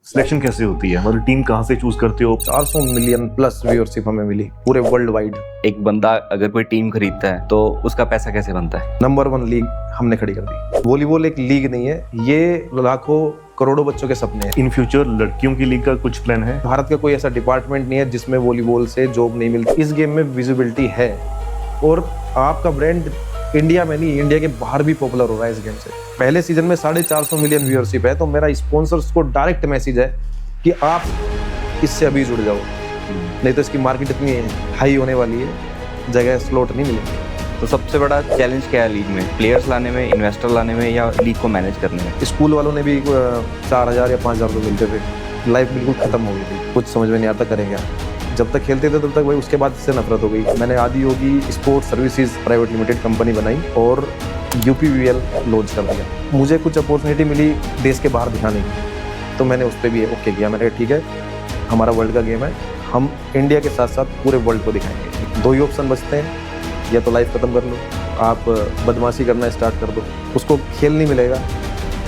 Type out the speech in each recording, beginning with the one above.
Selection कैसे होती है, मतलब टीम कहाँ से चूज करते हो? 400 मिलियन प्लस व्यूअरशिप हमें मिली पूरे वर्ल्ड वाइड। एक बंदा अगर कोई टीम खरीदता है तो उसका पैसा कैसे बनता है? नंबर 1 लीग हमने खड़ी कर दी। वॉलीबॉल एक लीग नहीं है, ये लाखों करोड़ों बच्चों के सपने हैं। इन फ्यूचर लड़कियों की लीग का कुछ प्लान है? भारत का कोई ऐसा डिपार्टमेंट नहीं है जिसमें वॉलीबॉल से जॉब नहीं मिलती। इस गेम में विजिबिलिटी है और आपका ब्रांड इंडिया में नहीं, इंडिया के बाहर भी पॉपुलर हो रहा है इस गेम से। पहले सीजन में 450 मिलियन व्यूअरशिप है, तो मेरा स्पॉन्सर्स को डायरेक्ट मैसेज है कि आप इससे अभी जुड़ जाओ, नहीं तो इसकी मार्केट इतनी हाई होने वाली है, जगह स्लॉट नहीं मिलेगी। तो सबसे बड़ा चैलेंज क्या है लीग में? प्लेयर्स लाने में, इन्वेस्टर लाने में, या लीग को मैनेज करने में? स्कूल वालों ने भी 4000 या 5000 रुपये मिलते थे, लाइफ बिल्कुल खत्म हो गई थी, कुछ समझ में नहीं आता करेंगे। जब तक खेलते थे तब तक भाई, उसके बाद इससे नफरत हो गई। मैंने Adi Yogi sports services private limited company बनाई और UPVL लॉन्च कर दिया। मुझे कुछ अपॉर्चुनिटी मिली देश के बाहर दिखाने की, तो मैंने उस पर भी ओके किया। मैंने कहा ठीक है, हमारा वर्ल्ड का गेम है, हम इंडिया के साथ साथ पूरे वर्ल्ड को दिखाएंगे। 2 ही ऑप्शन बचते हैं, या तो लाइफ खत्म कर लो, आप बदमाशी करना स्टार्ट कर दो, उसको खेल नहीं मिलेगा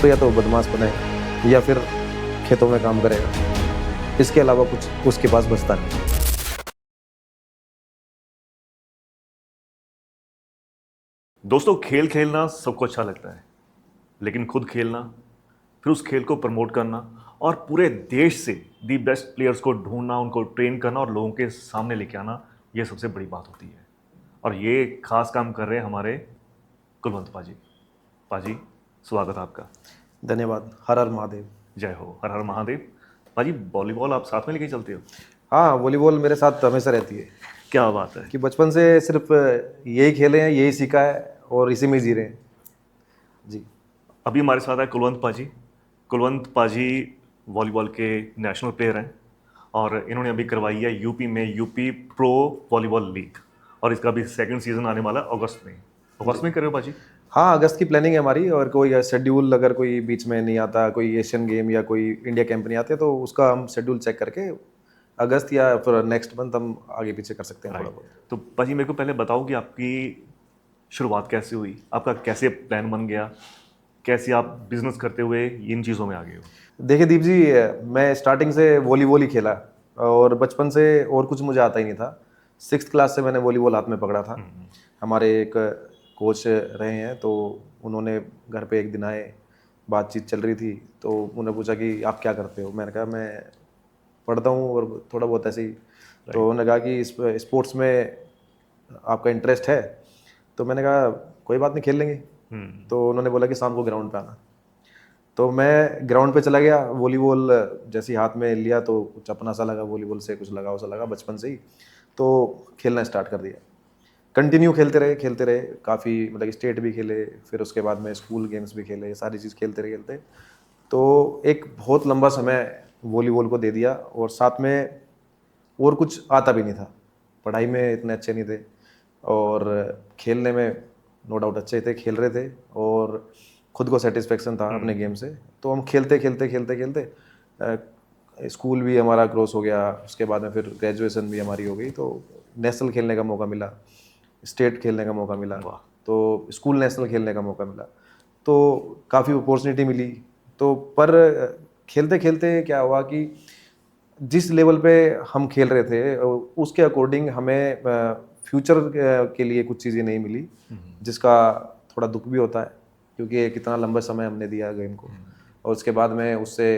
तो या तो बदमाश बनेगा या फिर खेतों में काम करेगा, इसके अलावा कुछ उसके पास बचता नहीं। दोस्तों, खेल खेलना सबको अच्छा लगता है, लेकिन खुद खेलना, फिर उस खेल को प्रमोट करना और पूरे देश से दी बेस्ट प्लेयर्स को ढूंढना, उनको ट्रेन करना और लोगों के सामने लेके आना, ये सबसे बड़ी बात होती है। और ये खास काम कर रहे हैं हमारे कुलवंत पाजी। पाजी, स्वागत है आपका। धन्यवाद। हर हर महादेव। जय हो। हर हर महादेव। पाजी, वॉलीबॉल आप साथ में लेके चलते हो? हाँ, वॉलीबॉल मेरे साथ हमेशा रहती है क्या बात है कि बचपन से सिर्फ यही खेले हैं, यही सीखा है और इसी में जी रहे हैं जी। अभी हमारे साथ है कुलवंत पाजी। कुलवंत पाजी वॉलीबॉल के नेशनल प्लेयर हैं और इन्होंने अभी करवाई है यूपी में यूपी प्रो वॉलीबॉल लीग, और इसका भी सेकंड सीजन आने वाला है अगस्त में। अगस्त में कर रहे हो पाजी? हाँ, अगस्त की प्लानिंग है हमारी, और कोई शेड्यूल अगर कोई बीच में नहीं आता, कोई एशियन गेम या कोई इंडिया कैंप नहीं आते, तो उसका हम शेड्यूल चेक करके अगस्त या फिर नेक्स्ट मंथ हम आगे पीछे कर सकते हैं थोड़ा बहुत। तो पाजी, मेरे को पहले बताओ कि आपकी शुरुआत कैसे हुई, आपका कैसे प्लान बन गया, कैसे आप बिजनेस करते हुए इन चीज़ों में आ गए हो? देखिए दीप जी, मैं स्टार्टिंग से वॉलीबॉल ही खेला और बचपन से और कुछ मुझे आता ही नहीं था। 6th क्लास से मैंने वॉलीबॉल हाथ में पकड़ा था। हमारे एक कोच रहे हैं, तो उन्होंने घर पे एक दिन आए, बातचीत चल रही थी, तो उन्होंने पूछा कि आप क्या करते हो। मैंने कहा मैं पढ़ता हूँ और थोड़ा बहुत ऐसे ही। तो उन्होंने कहा कि स्पोर्ट्स में आपका इंटरेस्ट है, तो मैंने कहा कोई बात नहीं, खेल लेंगे। तो उन्होंने बोला कि शाम को ग्राउंड पे आना, तो मैं ग्राउंड पे चला गया। वॉलीबॉल जैसे ही हाथ में लिया तो कुछ अपना सा लगा, वॉलीबॉल से कुछ लगाव सा लगा बचपन से ही, तो खेलना स्टार्ट कर दिया। कंटिन्यू खेलते रहे काफ़ी, मतलब स्टेट भी खेले, फिर उसके बाद में स्कूल गेम्स भी खेले, सारी चीज़ खेलते तो एक बहुत लंबा समय वॉलीबॉल को दे दिया। और साथ में और कुछ आता भी नहीं था, पढ़ाई में इतने अच्छे नहीं थे और खेलने में नो डाउट अच्छे थे, खेल रहे थे और खुद को सेटिस्फेक्शन था अपने गेम से। तो हम खेलते स्कूल भी हमारा क्रॉस हो गया, उसके बाद में फिर ग्रेजुएशन भी हमारी हो गई, तो नेशनल खेलने का मौका मिला, स्टेट खेलने का मौका मिला, तो स्कूल नेशनल खेलने का मौका मिला, तो काफ़ी अपॉर्चुनिटी मिली। तो पर खेलते खेलते क्या हुआ कि जिस लेवल पे हम खेल रहे थे उसके अकॉर्डिंग हमें फ्यूचर के लिए कुछ चीज़ें नहीं मिली, जिसका थोड़ा दुख भी होता है, क्योंकि कितना लंबा समय हमने दिया गेम को। और उसके बाद में उससे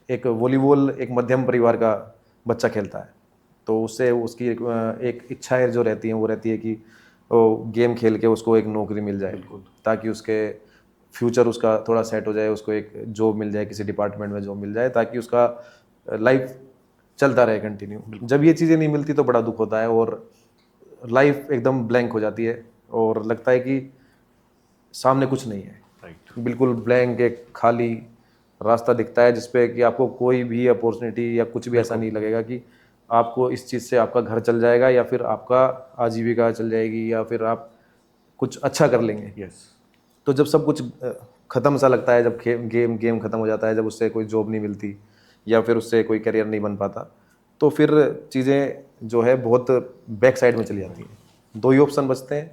एक वॉलीबॉल एक मध्यम परिवार का बच्चा खेलता है, तो उससे उसकी एक इच्छाएं जो रहती हैं वो रहती है कि वो गेम खेल के उसको एक नौकरी मिल जाए, ताकि उसके फ्यूचर उसका थोड़ा सेट हो जाए, उसको एक जॉब मिल जाए, किसी डिपार्टमेंट में जॉब मिल जाए, ताकि उसका लाइफ चलता रहे कंटिन्यू। जब ये चीज़ें नहीं मिलती तो बड़ा दुख होता है और लाइफ एकदम ब्लैंक हो जाती है और लगता है कि सामने कुछ नहीं है। बिल्कुल ब्लैंक, एक खाली रास्ता दिखता है जिसपे कि आपको कोई भी अपॉर्चुनिटी या कुछ भी ऐसा नहीं लगेगा कि आपको इस चीज़ से आपका घर चल जाएगा या फिर आपका आजीविका चल जाएगी या फिर आप कुछ अच्छा कर लेंगे। तो जब सब कुछ ख़त्म सा लगता है, जब गेम ख़त्म हो जाता है, जब उससे कोई जॉब नहीं मिलती या फिर उससे कोई करियर नहीं बन पाता, तो फिर चीज़ें जो है बहुत बैक साइड में चली जाती हैं। 2 ही ऑप्शन बचते हैं,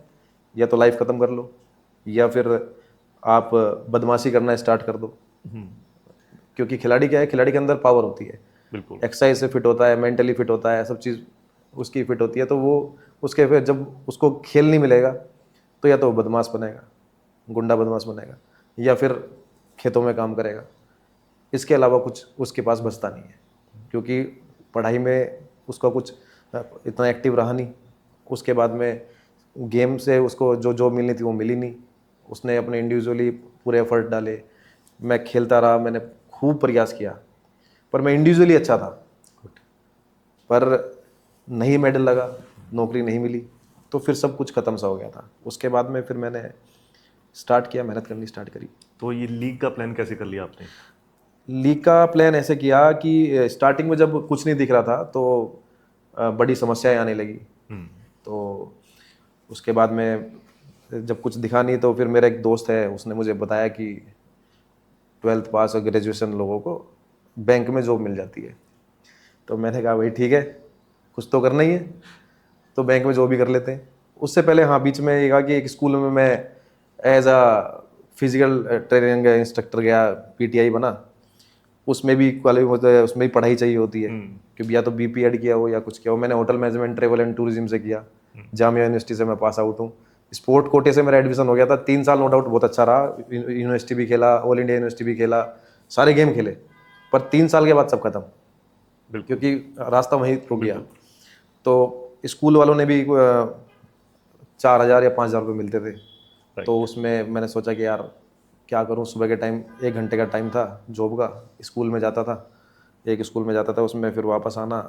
या तो लाइफ ख़त्म कर लो या फिर आप बदमाशी करना स्टार्ट कर दो, क्योंकि खिलाड़ी क्या है, खिलाड़ी के अंदर पावर होती है, बिल्कुल। एक्सरसाइज से फिट होता है, मेंटली फिट होता है, सब चीज़ उसकी फिट होती है। तो वो उसके फिर जब उसको खेल नहीं मिलेगा तो या तो वो बदमाश बनेगा, गुंडा बदमाश बनेगा, या फिर खेतों में काम करेगा। इसके अलावा कुछ उसके पास बचता नहीं है, क्योंकि पढ़ाई में उसका कुछ इतना एक्टिव रहा नहीं। उसके बाद में गेम से उसको जो जॉब मिलनी थी वो मिली नहीं। उसने अपने इंडिविजुअली पूरे एफर्ट डाले, मैं खेलता रहा, मैंने खूब प्रयास किया, पर मैं इंडिविजुअली अच्छा था, पर नहीं मेडल लगा, नौकरी नहीं मिली, तो फिर सब कुछ ख़त्म सा हो गया था। उसके बाद में फिर मैंने स्टार्ट किया, मेहनत करनी स्टार्ट करी। तो ये लीग का प्लान कैसे कर लिया आपने? लीग का प्लान ऐसे किया कि स्टार्टिंग में जब कुछ नहीं दिख रहा था तो बड़ी समस्याएं आने लगी। तो उसके बाद में जब कुछ दिखा नहीं तो फिर मेरा एक दोस्त है, उसने मुझे बताया कि 12th पास और ग्रेजुएशन लोगों को बैंक में जॉब मिल जाती है। तो मैंने कहा भाई ठीक है, कुछ तो करना ही है, तो बैंक में जॉब भी कर लेते हैं। उससे पहले हाँ, बीच में ये कहा कि एक स्कूल में मैं as a physical training instructor गया, पीटीआई बना। उसमें भी उसमें भी पढ़ाई चाहिए होती है, क्योंकि या तो बीपी एड किया हो या कुछ किया हो। मैंने hotel management, travel and tourism से किया, जामिया यूनिवर्सिटी से मैं पास आउट हूँ। स्पोर्ट कोटे से मेरा एडमिशन हो गया था। 3 साल नो डाउट बहुत अच्छा रहा, यूनिवर्सिटी भी खेला, ऑल इंडिया यूनिवर्सिटी भी खेला, सारे गेम खेले, पर 3 साल के बाद सब खत्म, क्योंकि रास्ता वहीं रुक गया। तो स्कूल वालों ने भी 4,000 या 5,000 रुपये मिलते थे। तो उसमें मैंने सोचा कि यार क्या करूं। सुबह के टाइम 1 घंटे का टाइम था जॉब का, स्कूल में जाता था, एक स्कूल में जाता था, उसमें फिर वापस आना,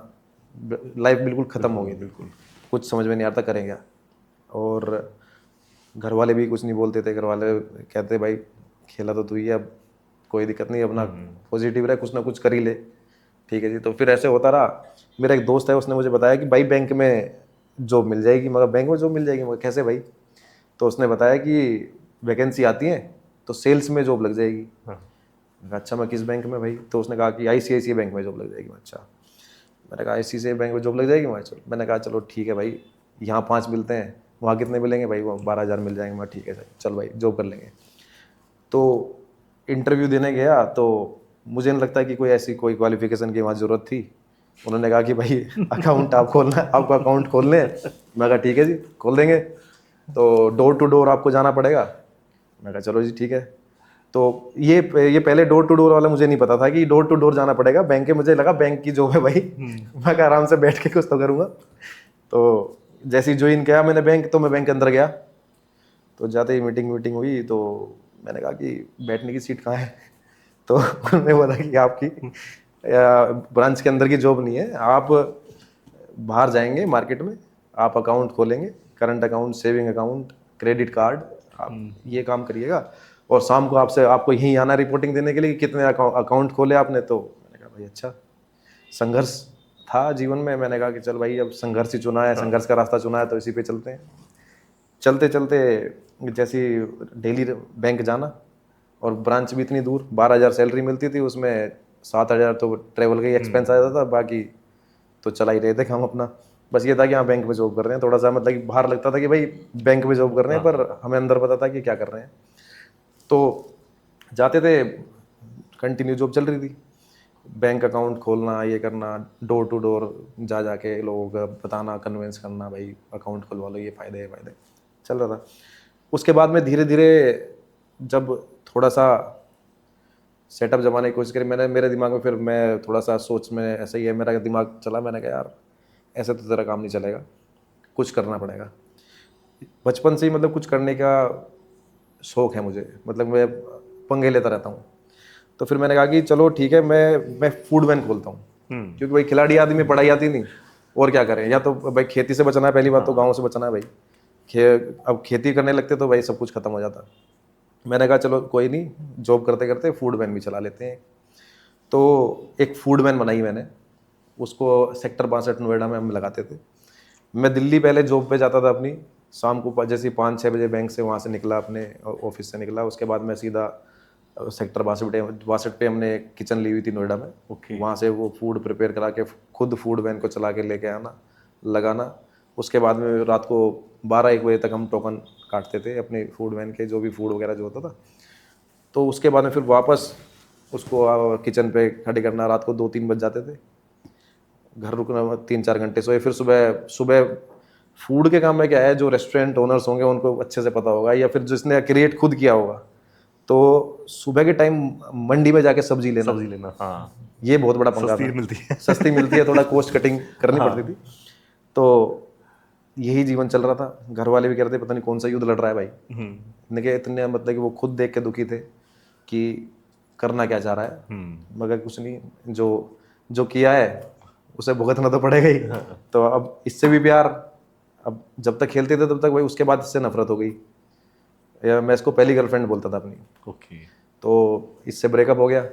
लाइफ बिल्कुल ख़त्म हो गई। बिल्कुल कुछ समझ में नहीं आता करें क्या। और घर वाले भी कुछ नहीं बोलते थे। घर वाले कहते भाई खेला तो तू ही है, अब कोई दिक्कत नहीं, अपना पॉजिटिव रहे, कुछ ना कुछ कर ही ले। ठीक है जी। तो फिर ऐसे होता रहा। मेरा एक दोस्त है, उसने मुझे बताया कि भाई बैंक में जॉब मिल जाएगी। मगर बैंक में जॉब मिल जाएगी, मगर कैसे भाई? तो उसने बताया कि वैकेंसी आती है तो सेल्स में जॉब लग जाएगी। अच्छा, मैं किस बैंक में भाई? तो उसने कहा कि आईसीआईसीआई बैंक में जॉब लग जाएगी। अच्छा, मैंने कहा आईसीआईसीआई बैंक में जॉब लग जाएगी। मैंने कहा चलो ठीक है भाई, यहाँ 5 मिलते हैं, वहाँ कितने मिलेंगे भाई? वहाँ 12,000 मिल जाएंगे। मैं ठीक है सर, चल भाई जॉब कर लेंगे। तो इंटरव्यू देने गया तो मुझे नहीं लगता कि कोई ऐसी कोई क्वालिफिकेशन की वहाँ ज़रूरत थी। उन्होंने कहा कि भाई अकाउंट आप खोलना है, आपको अकाउंट खोलने हैं। मैं कहा ठीक है जी, खोल देंगे। तो डोर टू डोर आपको जाना पड़ेगा। मैं कहा चलो जी ठीक है। तो ये पहले डोर टू डोर वाला मुझे नहीं पता था कि डोर टू डोर जाना पड़ेगा। बैंक के मुझे लगा बैंक की जॉब है भाई। मैं कहा आराम से बैठ के कुछ तो करूँगा। तो जैसे ही ज्वाइन किया मैंने बैंक, तो मैं बैंक के अंदर गया। तो जाते ही मीटिंग हुई, तो मैंने कहा कि बैठने की सीट कहाँ है? तो उन्होंने बोला कि आपकी ब्रांच के अंदर की जॉब नहीं है, आप बाहर जाएंगे मार्केट में, आप अकाउंट खोलेंगे, current account, saving account, credit card, आप ये काम करिएगा। और शाम को आपको यहीं आना रिपोर्टिंग देने के लिए कि कितने अकाउंट खोले आपने। तो मैंने कहा भाई अच्छा। संघर्ष था जीवन में। मैंने कहा कि चल भाई, अब संघर्ष ही चुना है, संघर्ष का रास्ता चुना है, तो इसी पे चलते हैं। चलते चलते जैसे डेली बैंक जाना, और ब्रांच भी इतनी दूर, 12,000 सैलरी मिलती थी, उसमें 7,000 तो ट्रेवल का ही एक्सपेंस आ जाता था, बाकी तो चला ही रहे थे हम अपना। बस ये था कि हाँ बैंक में जॉब कर रहे हैं, थोड़ा सा मतलब कि बाहर लगता था कि भाई बैंक में जॉब कर रहे हैं, पर हमें अंदर पता था कि क्या कर रहे हैं। तो जाते थे, कंटिन्यू जॉब चल रही थी, बैंक अकाउंट खोलना, ये करना, डोर टू डोर जा जाके लोगों का बताना, कन्विंस करना, भाई अकाउंट खुलवा लो, ये फ़ायदे है, फ़ायदे, चल रहा था। उसके बाद में धीरे धीरे जब थोड़ा सा सेटअप जमाने की कोशिश करी मैंने, मेरे दिमाग में फिर मैं थोड़ा सा सोच में ऐसा ही है, मेरा दिमाग चला। मैंने कहा यार ऐसे तो तेरा काम नहीं चलेगा, कुछ करना पड़ेगा। बचपन से ही मतलब कुछ करने का शौक़ है मुझे, मतलब मैं पंगे लेता रहता हूँ। तो फिर मैंने कहा कि चलो ठीक है, मैं फूड वैन खोलता हूँ, क्योंकि भाई खिलाड़ी आदमी, पढ़ाई आती नहीं, और क्या करें? या तो भाई खेती से बचना है, पहली बात तो गाँव से बचना है भाई। अब खेती करने लगते तो भाई सब कुछ खत्म हो जाता। मैंने कहा चलो कोई नहीं, जॉब करते करते फूड वैन भी चला लेते हैं। तो एक फूड वैन बनाई मैंने, उसको सेक्टर 62 नोएडा में हम लगाते थे। मैं दिल्ली पहले जॉब पे जाता था अपनी, शाम को जैसे 5-6 बजे बैंक से वहाँ से निकला, अपने ऑफिस से निकला, उसके बाद मैं सीधा सेक्टर 62 पे हमने किचन ली हुई थी नोएडा में। वहाँ से वो फूड प्रिपेयर करा के खुद फूड वैन को चला के लेके आना, लगाना। उसके बाद में रात को 12-1 बजे तक हम टोकन काटते थे अपने फूड वैन के, जो भी फूड वगैरह जो होता था। तो उसके बाद में फिर वापस उसको किचन पे खड़े करना, रात को 2-3 बज जाते थे, घर रुकना 3-4 घंटे सोए, फिर सुबह सुबह फूड के काम में क्या है, जो रेस्टोरेंट ओनर्स होंगे उनको अच्छे से पता होगा, या फिर जिसने क्रिएट खुद किया होगा, तो सुबह के टाइम मंडी में जाके सब्जी लेना, हाँ, ये बहुत बड़ा पंगा सस्ती था। मिलती है। सस्ती मिलती है, थोड़ा कॉस्ट कटिंग करनी हाँ। पड़ती थी। तो यही जीवन चल रहा था। घर वाले भी कह रहे थे पता नहीं कौन सा युद्ध लड़ रहा है भाई। इतने मतलब कि वो खुद देख के दुखी थे कि करना क्या चाह रहा है, मगर कुछ नहीं, जो किया है उसे भुगतना तो पड़ेगा ही। तो अब इससे भी प्यार, अब जब तक खेलते थे तब तक भाई, उसके बाद इससे नफरत हो गई। या मैं इसको पहली गर्लफ्रेंड बोलता था अपनी। ओके। तो इससे ब्रेकअप हो गया,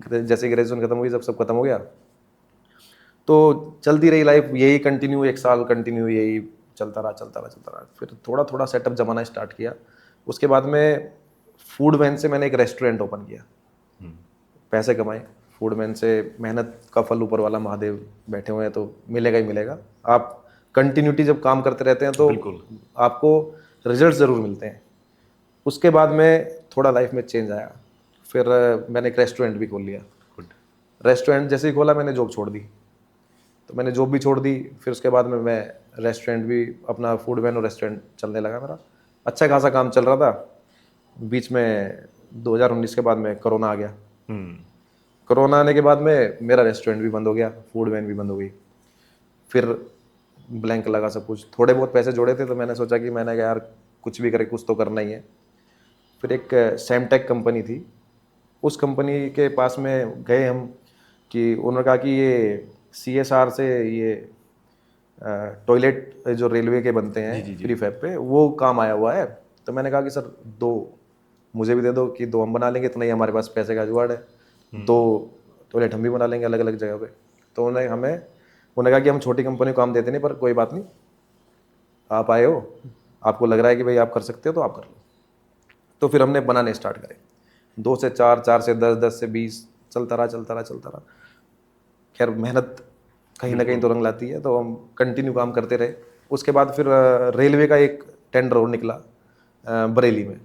जैसे ग्रेजुएशन खत्म हुई, जब सब खत्म हो गया, तो चलती रही लाइफ, यही कंटिन्यू, 1 साल कंटिन्यू यही चलता रहा। फिर थोड़ा थोड़ा सेटअप जमाना स्टार्ट किया। उसके बाद में फूड वैन से मैंने एक रेस्टोरेंट ओपन किया, पैसे कमाए फूड वैन से। मेहनत का फल ऊपर वाला महादेव बैठे हुए हैं, तो मिलेगा ही मिलेगा। आप कंटिन्यूटी जब काम करते रहते हैं तो आपको रिजल्ट ज़रूर मिलते हैं। उसके बाद में थोड़ा लाइफ में चेंज आया, फिर मैंने एक रेस्टोरेंट भी खोल लिया। रेस्टोरेंट जैसे ही खोला, मैंने जॉब छोड़ दी। तो मैंने जॉब भी छोड़ दी, फिर उसके बाद में मैं रेस्टोरेंट भी, अपना फूड वैन और रेस्टोरेंट चलने लगा मेरा। अच्छा खासा काम चल रहा था। बीच में 2019 के बाद में कोरोना आ गया। कोरोना आने के बाद में मेरा रेस्टोरेंट भी बंद हो गया, फूड वैन भी बंद हो गई। फिर ब्लैंक लगा सब कुछ। थोड़े बहुत पैसे जोड़े थे, तो मैंने सोचा कि मैंने कहा यार कुछ भी करे, कुछ तो करना ही है। फिर एक सैमटेक कंपनी थी, उस कंपनी के पास में गए हम, कि उन्होंने कहा कि ये CSR से ये टॉयलेट जो रेलवे के बनते हैं प्रीफैब पे, वो काम आया हुआ है। तो मैंने कहा कि सर 2 मुझे भी दे दो, कि 2 हम बना लेंगे, इतना ही हमारे पास पैसे का जुगाड़ है, 2 टॉयलेट हम भी बना लेंगे अलग अलग जगह पे। तो उन्होंने कहा कि हम छोटी कंपनी को काम देते नहीं, पर कोई बात नहीं, आप आए हो, आपको लग रहा है कि भाई आप कर सकते हो तो आप कर लो। तो फिर हमने बनाने स्टार्ट करे, 2 से 4, 4 से 10, 10 से 20, चलता रहा। खैर मेहनत कहीं ना कहीं तो रंग लाती है, तो हम कंटिन्यू काम करते रहे। उसके बाद फिर रेलवे का एक टेंडर और निकला बरेली में,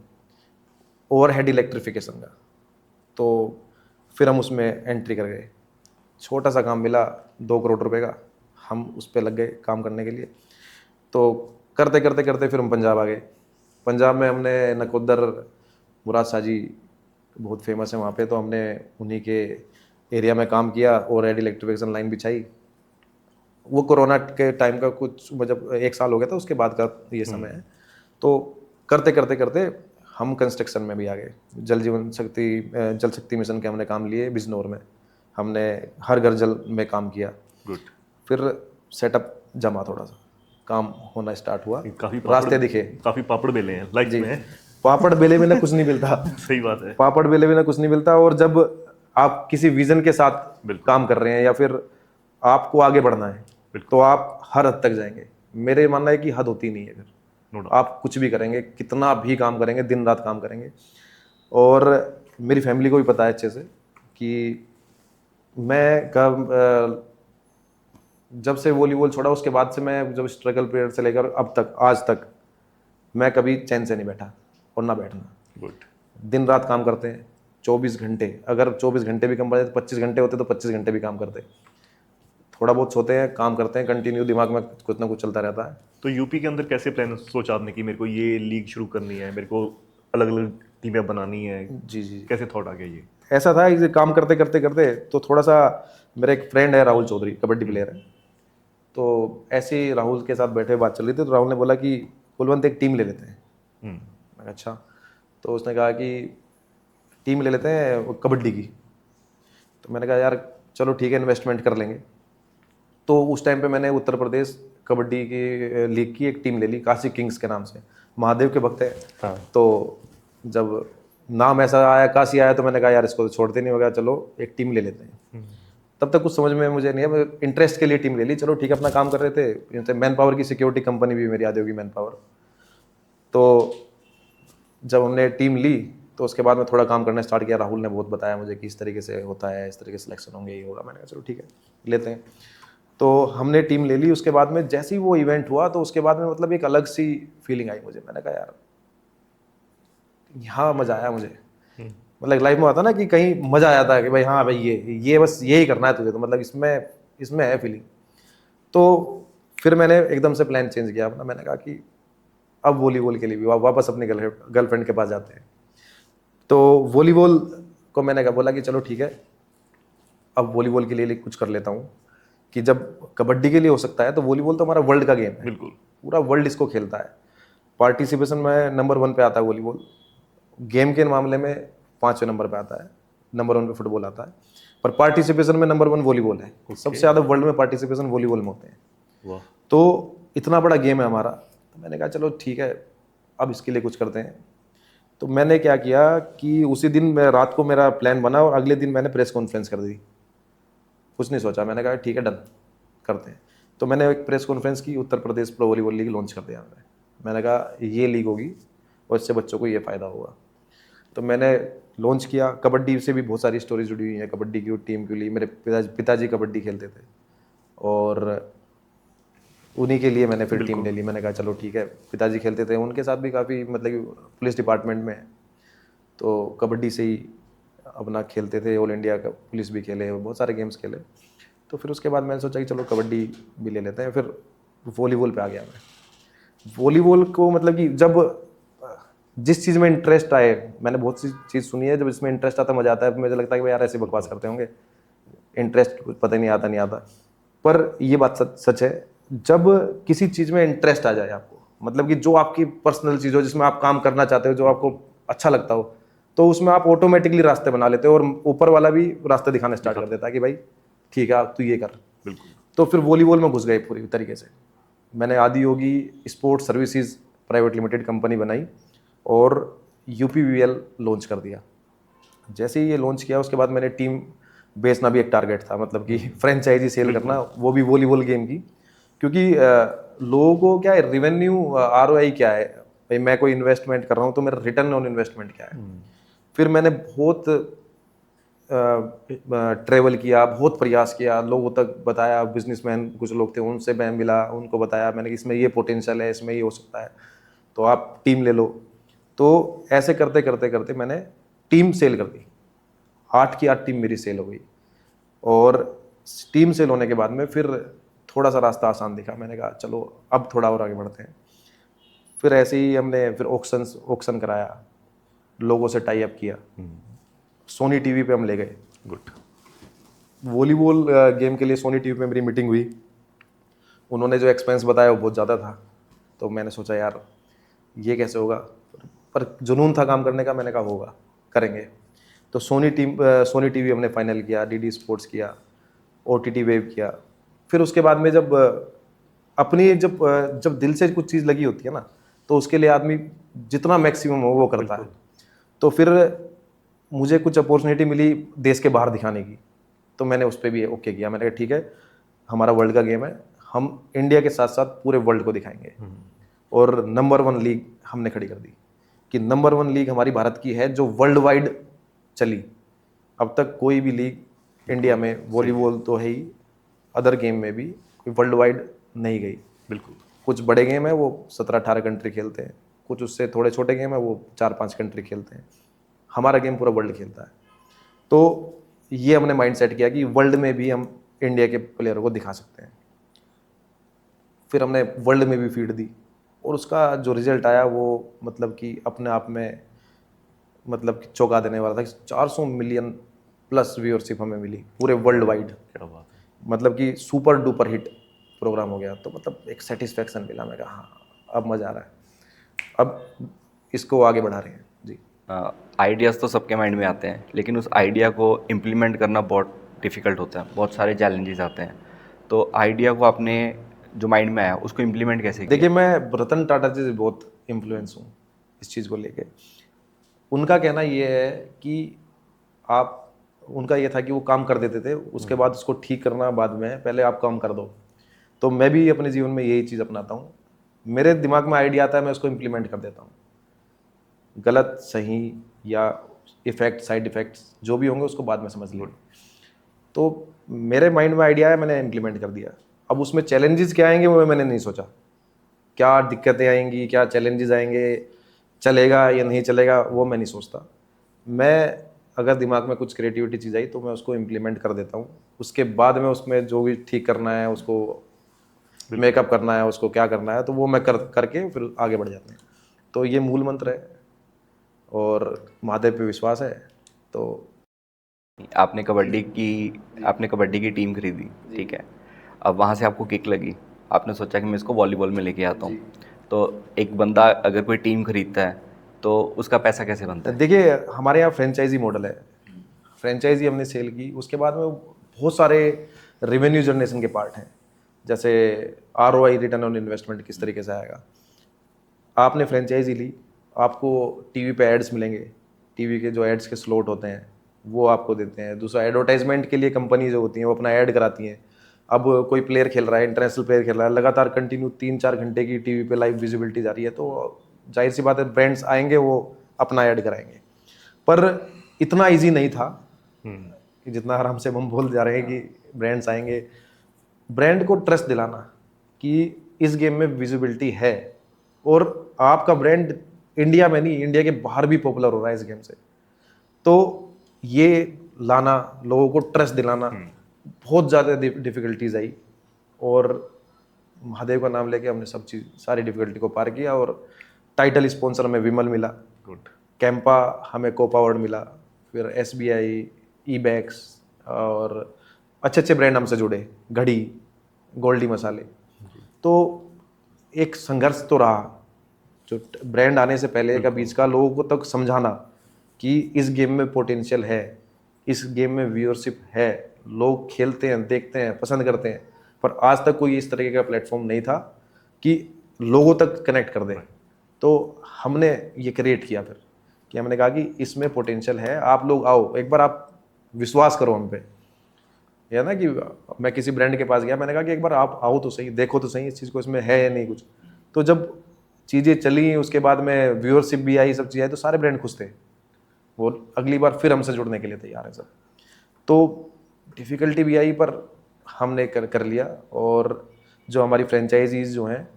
ओवरहेड इलेक्ट्रिफिकेशन का। तो फिर हम उसमें एंट्री कर गए। छोटा सा काम मिला 2 करोड़ रुपए का, हम उस पर लग गए काम करने के लिए। तो करते फिर हम पंजाब आ गए। पंजाब में हमने नकोदर, मुराद साजी बहुत फेमस है वहाँ पे, तो हमने उन्हीं के एरिया में काम किया और रेड इलेक्ट्रिफिकेशन लाइन बिछाई। वो कोरोना के टाइम का कुछ मतलब 1 साल हो गया था, उसके बाद का ये समय है। तो करते हम कंस्ट्रक्शन में भी आ गए। जल शक्ति मिशन के हमने काम लिए बिजनौर में, हमने हर घर जल में काम किया। फिर सेटअप जमा, थोड़ा सा काम होना स्टार्ट हुआ, रास्ते दिखे। काफी पापड़ बेले हैं लाइफ में। पापड़ बेले में ना कुछ नहीं मिलता। सही बात है। पापड़ बेले में ना कुछ नहीं मिलता। और जब आप किसी विजन के साथ काम कर रहे हैं, या फिर आपको आगे बढ़ना है, तो आप हर हद तक जाएंगे। मेरे मानना है कि हद होती नहीं है। फिर आप कुछ भी करेंगे, कितना भी काम करेंगे, दिन रात काम करेंगे। और मेरी फैमिली को भी पता है अच्छे से कि मैं जब से वॉलीबॉल छोड़ा, उसके बाद से मैं जब स्ट्रगल पीरियड से लेकर अब तक, आज तक, मैं कभी चैन से नहीं बैठा और ना बैठना। दिन रात काम करते हैं 24 घंटे। अगर 24 घंटे भी कम पड़े तो 25 घंटे होते, तो 25 घंटे भी काम करते। थोड़ा बहुत सोते हैं, काम करते हैं, कंटिन्यू दिमाग में कुछ ना कुछ चलता रहता है। तो यूपी के अंदर कैसे प्लान सोचा आपने कि मेरे को ये लीग शुरू करनी है, मेरे को अलग अलग टीमें बनानी है? जी, कैसे थॉट आ गया ये? ऐसा था कि काम करते तो थोड़ा सा, मेरा एक फ्रेंड है राहुल चौधरी, कबड्डी प्लेयर है। तो ऐसे ही राहुल के साथ बैठे बात चल रही थी, तो राहुल ने बोला कि कुलवंत एक टीम ले लेते हैं। मैं कहा अच्छा। तो उसने कहा कि टीम ले लेते हैं कबड्डी की। तो मैंने कहा यार चलो ठीक है, इन्वेस्टमेंट कर लेंगे। तो उस टाइम पे मैंने उत्तर प्रदेश कबड्डी की लीग की एक टीम ले ली, काशी किंग्स के नाम से। महादेव के भक्त है। हाँ। तो जब नाम ऐसा आया, काशी आया, तो मैंने कहा यार इसको तो छोड़ते नहीं होगा, चलो एक टीम ले लेते हैं। तब तक कुछ समझ में मुझे नहीं है, इंटरेस्ट के लिए टीम ले ली। चलो ठीक है, अपना काम कर रहे थे। मैन पावर की सिक्योरिटी कंपनी भी मेरी आदि होगी, मैन पावर। तो जब हमने टीम ली, तो उसके बाद में थोड़ा काम करना स्टार्ट किया। राहुल ने बहुत बताया मुझे कि इस तरीके से होता है, इस तरीके से सिलेक्शन होंगे, ये होगा। मैंने कहा चलो ठीक है, लेते हैं। तो हमने टीम ले ली। उसके बाद में जैसे ही वो इवेंट हुआ, तो उसके बाद में मतलब एक अलग सी फीलिंग आई मुझे। मैंने कहा यार यहाँ मज़ा आया मुझे। मतलब लाइफ में आता ना कि कहीं मजा आ जाता है कि भाई हाँ भाई ये बस यही करना है तुझे, तो मतलब इसमें इसमें है फीलिंग। तो फिर मैंने एकदम से प्लान चेंज किया अपना, मैंने कहा कि अब वॉलीबॉल के लिए भी वापस अपनी गर्लफ्रेंड के पास जाते हैं। तो वॉलीबॉल को मैंने कहा बोला कि चलो ठीक है, अब वॉलीबॉल के लिए कुछ कर लेता हूँ, कि जब कबड्डी के लिए हो सकता है तो वॉलीबॉल तो हमारा वर्ल्ड का गेम है, बिल्कुल। पूरा वर्ल्ड इसको खेलता है। पार्टिसिपेशन में नंबर 1 पे आता है वॉलीबॉल, गेम के मामले में 5वें नंबर पे आता है, नंबर 1 पे फुटबॉल आता है, पर पार्टिसिपेशन में नंबर 1 वॉलीबॉल है। सबसे ज़्यादा वर्ल्ड में पार्टिसिपेशन वॉलीबॉल में होते हैं। वाह। तो इतना बड़ा गेम है हमारा, तो मैंने कहा चलो ठीक है, अब इसके लिए कुछ करते हैं। तो मैंने क्या किया कि उसी दिन मैं रात को मेरा प्लान बना और अगले दिन मैंने प्रेस कॉन्फ्रेंस कर दी, कुछ नहीं सोचा, मैंने कहा ठीक है डन करते हैं। तो मैंने एक प्रेस कॉन्फ्रेंस की, Uttar Pradesh pro volleyball league launch कर दिया मैंने कहा ये लीग होगी और इससे बच्चों को ये फ़ायदा होगा। तो मैंने लॉन्च किया। कबड्डी से भी बहुत सारी स्टोरी जुड़ी हुई है, कबड्डी की टीम के लिए मेरे पिताजी कबड्डी खेलते थे और उन्हीं के लिए मैंने फिर टीम ले ली। मैंने कहा चलो ठीक है, पिताजी खेलते थे, उनके साथ भी काफ़ी मतलब कि पुलिस डिपार्टमेंट में है, तो कबड्डी से ही अपना खेलते थे, ऑल इंडिया का पुलिस भी खेले, बहुत सारे गेम्स खेले। तो फिर उसके बाद मैंने सोचा कि चलो कबड्डी भी ले लेते हैं। फिर वॉलीबॉल पे आ गया मैं। वॉलीबॉल को मतलब कि जब जिस चीज़ में इंटरेस्ट आए, मैंने बहुत सी चीज़ सुनी है, जब इसमें इंटरेस्ट आता है मजा आता है, मुझे लगता है कि यार ऐसे बकवास करते होंगे, इंटरेस्ट कुछ पता ही नहीं आता। पर ये बात सच है, जब किसी चीज़ में इंटरेस्ट आ जाए आपको, मतलब कि जो आपकी पर्सनल चीज़ हो, जिसमें आप काम करना चाहते हो, जो आपको अच्छा लगता हो, तो उसमें आप ऑटोमेटिकली रास्ते बना लेते हो और ऊपर वाला भी रास्ते दिखाना स्टार्ट कर देता है कि भाई ठीक है तू ये कर। बिल्कुल। तो फिर वॉलीबॉल में घुस गए पूरी तरीके से। मैंने Adiyogi sports services private limited company बनाई और यूपीवीएल लॉन्च कर दिया। जैसे ही ये लॉन्च किया उसके बाद मैंने टीम बेचना भी एक टारगेट था, मतलब कि फ्रेंचाइजी सेल करना, वो भी वॉलीबॉल गेम की। क्योंकि लोगों को क्या है, रिवेन्यू आरओआई क्या है, भाई मैं कोई इन्वेस्टमेंट कर रहा हूँ तो मेरा रिटर्न ऑन इन्वेस्टमेंट क्या है। फिर मैंने बहुत ट्रेवल किया, बहुत प्रयास किया, लोगों तक बताया, बिजनेसमैन कुछ लोग थे उनसे मैं मिला, उनको बताया मैंने कि इसमें ये पोटेंशियल है, इसमें ये हो सकता है, तो आप टीम ले लो। तो ऐसे करते करते करते मैंने टीम सेल कर दी, 8 की 8 टीम मेरी सेल हो गई। और टीम सेल होने के बाद में फिर थोड़ा सा रास्ता आसान दिखा, मैंने कहा चलो अब थोड़ा और आगे बढ़ते हैं। फिर ऐसे ही हमने फिर ऑक्शन कराया, लोगों से टाई अप किया, सोनी टीवी पे हम ले गए। गुड। वॉलीबॉल गेम के लिए सोनी टीवी पे मेरी मीटिंग हुई। उन्होंने जो एक्सपेंस बताया वो बहुत ज़्यादा था, तो मैंने सोचा यार ये कैसे होगा, पर जुनून था काम करने का, मैंने कहा होगा, करेंगे। तो सोनी टीवी हमने फाइनल किया, डीडी स्पोर्ट्स किया, ओटीटी वेव किया। फिर उसके बाद में जब अपनी जब दिल से कुछ चीज़ लगी होती है ना, तो उसके लिए आदमी जितना मैक्सिमम हो वो करता है। तो फिर मुझे कुछ अपॉर्चुनिटी मिली देश के बाहर दिखाने की, तो मैंने उस पर भी ओके किया। मैंने कहा ठीक है, हमारा वर्ल्ड का गेम है, हम इंडिया के साथ साथ पूरे वर्ल्ड को दिखाएंगे। और नंबर 1 लीग हमने खड़ी कर दी कि नंबर 1 लीग हमारी भारत की है जो वर्ल्ड वाइड चली। अब तक कोई भी लीग इंडिया में, वॉलीबॉल तो है ही, अदर गेम में भी कोई वर्ल्ड वाइड नहीं गई। बिल्कुल। कुछ बड़े गेम है वो 17-18 कंट्री खेलते हैं, कुछ उससे थोड़े छोटे गेम है वो 4-5 कंट्री खेलते हैं, हमारा गेम पूरा वर्ल्ड खेलता है। तो ये हमने माइंड सेट किया कि वर्ल्ड में भी हम इंडिया के प्लेयरों को दिखा सकते हैं। फिर हमने वर्ल्ड में भी फीड दी और उसका जो रिजल्ट आया वो मतलब कि अपने आप में मतलब कि चौंका देने वाला था। 400 मिलियन प्लस व्यूअरशिप हमें मिली पूरे वर्ल्ड वाइड, क्या बात है। मतलब कि सुपर डुपर हिट प्रोग्राम हो गया। तो मतलब एक सेटिस्फेक्शन मिला, मैं कहा हाँ अब मज़ा आ रहा है, अब इसको आगे बढ़ा रहे हैं जी। आइडियाज़ तो सबके माइंड में आते हैं, लेकिन उस आइडिया को इम्प्लीमेंट करना बहुत डिफ़िकल्ट होता है, बहुत सारे चैलेंजेस आते हैं। तो आइडिया को आपने जो माइंड में आया उसको इम्प्लीमेंट कैसे किया? देखिए, मैं रतन टाटा जी से बहुत इन्फ्लुएंस हूँ इस चीज़ को लेके। उनका कहना ये है कि उनका ये था कि वो काम कर देते थे, उसके बाद उसको ठीक करना बाद में, पहले आप काम कर दो। तो मैं भी अपने जीवन में यही चीज़ अपनाता हूँ। मेरे दिमाग में आइडिया आता है, मैं उसको इम्प्लीमेंट कर देता हूँ। गलत सही या इफेक्ट साइड इफेक्ट्स जो भी होंगे उसको बाद में समझ लो। तो मेरे माइंड में आइडिया है, मैंने इम्प्लीमेंट कर दिया। अब उसमें चैलेंजेस क्या आएंगे वो मैंने नहीं सोचा, क्या दिक्कतें आएंगी, क्या चैलेंजेस आएंगे, चलेगा या नहीं चलेगा, वो मैं नहीं सोचता। मैं अगर दिमाग में कुछ क्रिएटिविटी चीज़ आई तो मैं उसको इम्प्लीमेंट कर देता हूँ। उसके बाद में उसमें जो भी ठीक करना है, उसको मेकअप करना है, उसको क्या करना है, तो वो मैं करके फिर आगे बढ़ जाते हैं। तो ये मूल मंत्र है और महादेव पे विश्वास है। तो आपने कबड्डी की टीम खरीदी, ठीक है। अब वहाँ से आपको किक लगी, आपने सोचा कि मैं इसको वॉलीबॉल में लेके आता हूँ। तो एक बंदा अगर कोई टीम खरीदता है तो उसका पैसा कैसे बनता है? देखिए, हमारे यहाँ फ्रेंचाइजी मॉडल है। फ्रेंचाइजी हमने सेल की, उसके बाद में बहुत सारे रेवेन्यू जनरेशन के पार्ट हैं। जैसे ROI, रिटर्न ऑन इन्वेस्टमेंट, किस तरीके से आएगा। आपने फ्रेंचाइजी ली, आपको टीवी पे एड्स मिलेंगे, टीवी के जो एड्स के स्लॉट होते हैं वो आपको देते हैं। दूसरा, एडवर्टाइजमेंट के लिए कंपनी जो होती हैं वो अपना ऐड कराती हैं। अब कोई प्लेयर खेल रहा है, इंटरनेशनल प्लेयर खेल रहा है, लगातार कंटिन्यू 3-4 घंटे की टीवी पे लाइव विजिबिलिटी जा रही है, तो जाहिर सी बात है ब्रांड्स आएंगे, वो अपना ऐड कराएंगे। पर इतना ईजी नहीं था कि जितना आराम से हम बोल जा रहे हैं कि ब्रांड्स आएंगे। ब्रांड को ट्रस्ट दिलाना कि इस गेम में विजिबिलिटी है और आपका ब्रांड इंडिया में नहीं, इंडिया के बाहर भी पॉपुलर हो रहा है इस गेम से, तो ये लाना, लोगों को ट्रस्ट दिलाना, बहुत ज़्यादा डिफिकल्टीज आई। और महादेव का नाम लेके हमने सब चीज़, सारी डिफिकल्टी को पार किया। और टाइटल स्पॉन्सर हमें विमल मिला, गुड। कैंपा हमें कोपा अवार्ड मिला, फिर SBI, ईबैक्स और अच्छे अच्छे ब्रांड हमसे जुड़े, घड़ी, गोल्डी मसाले। तो एक संघर्ष तो रहा, जो ब्रांड आने से पहले का बीच का, लोगों को तक समझाना कि इस गेम में पोटेंशियल है, इस गेम में व्यूअरशिप है, लोग खेलते हैं, देखते हैं, पसंद करते हैं। पर आज तक कोई इस तरीके का प्लेटफॉर्म नहीं था कि लोगों तक कनेक्ट कर दे। तो हमने ये क्रिएट किया फिर, कि हमने कहा कि इसमें पोटेंशियल है, आप लोग आओ, एक बार आप विश्वास करो हम पे। या ना कि मैं किसी ब्रांड के पास गया, मैंने कहा कि एक बार आप आओ तो सही, देखो तो सही इस चीज़ को, इसमें है या नहीं कुछ। तो जब चीज़ें चली, उसके बाद में व्यूअरशिप भी आई, सब चीज़ आई, तो सारे ब्रांड खुश थे, वो अगली बार फिर हमसे जुड़ने के लिए तैयार है सब। तो डिफ़िकल्टी भी आई, पर हमने कर लिया। और जो हमारी फ्रेंचाइजीज़ जो हैं,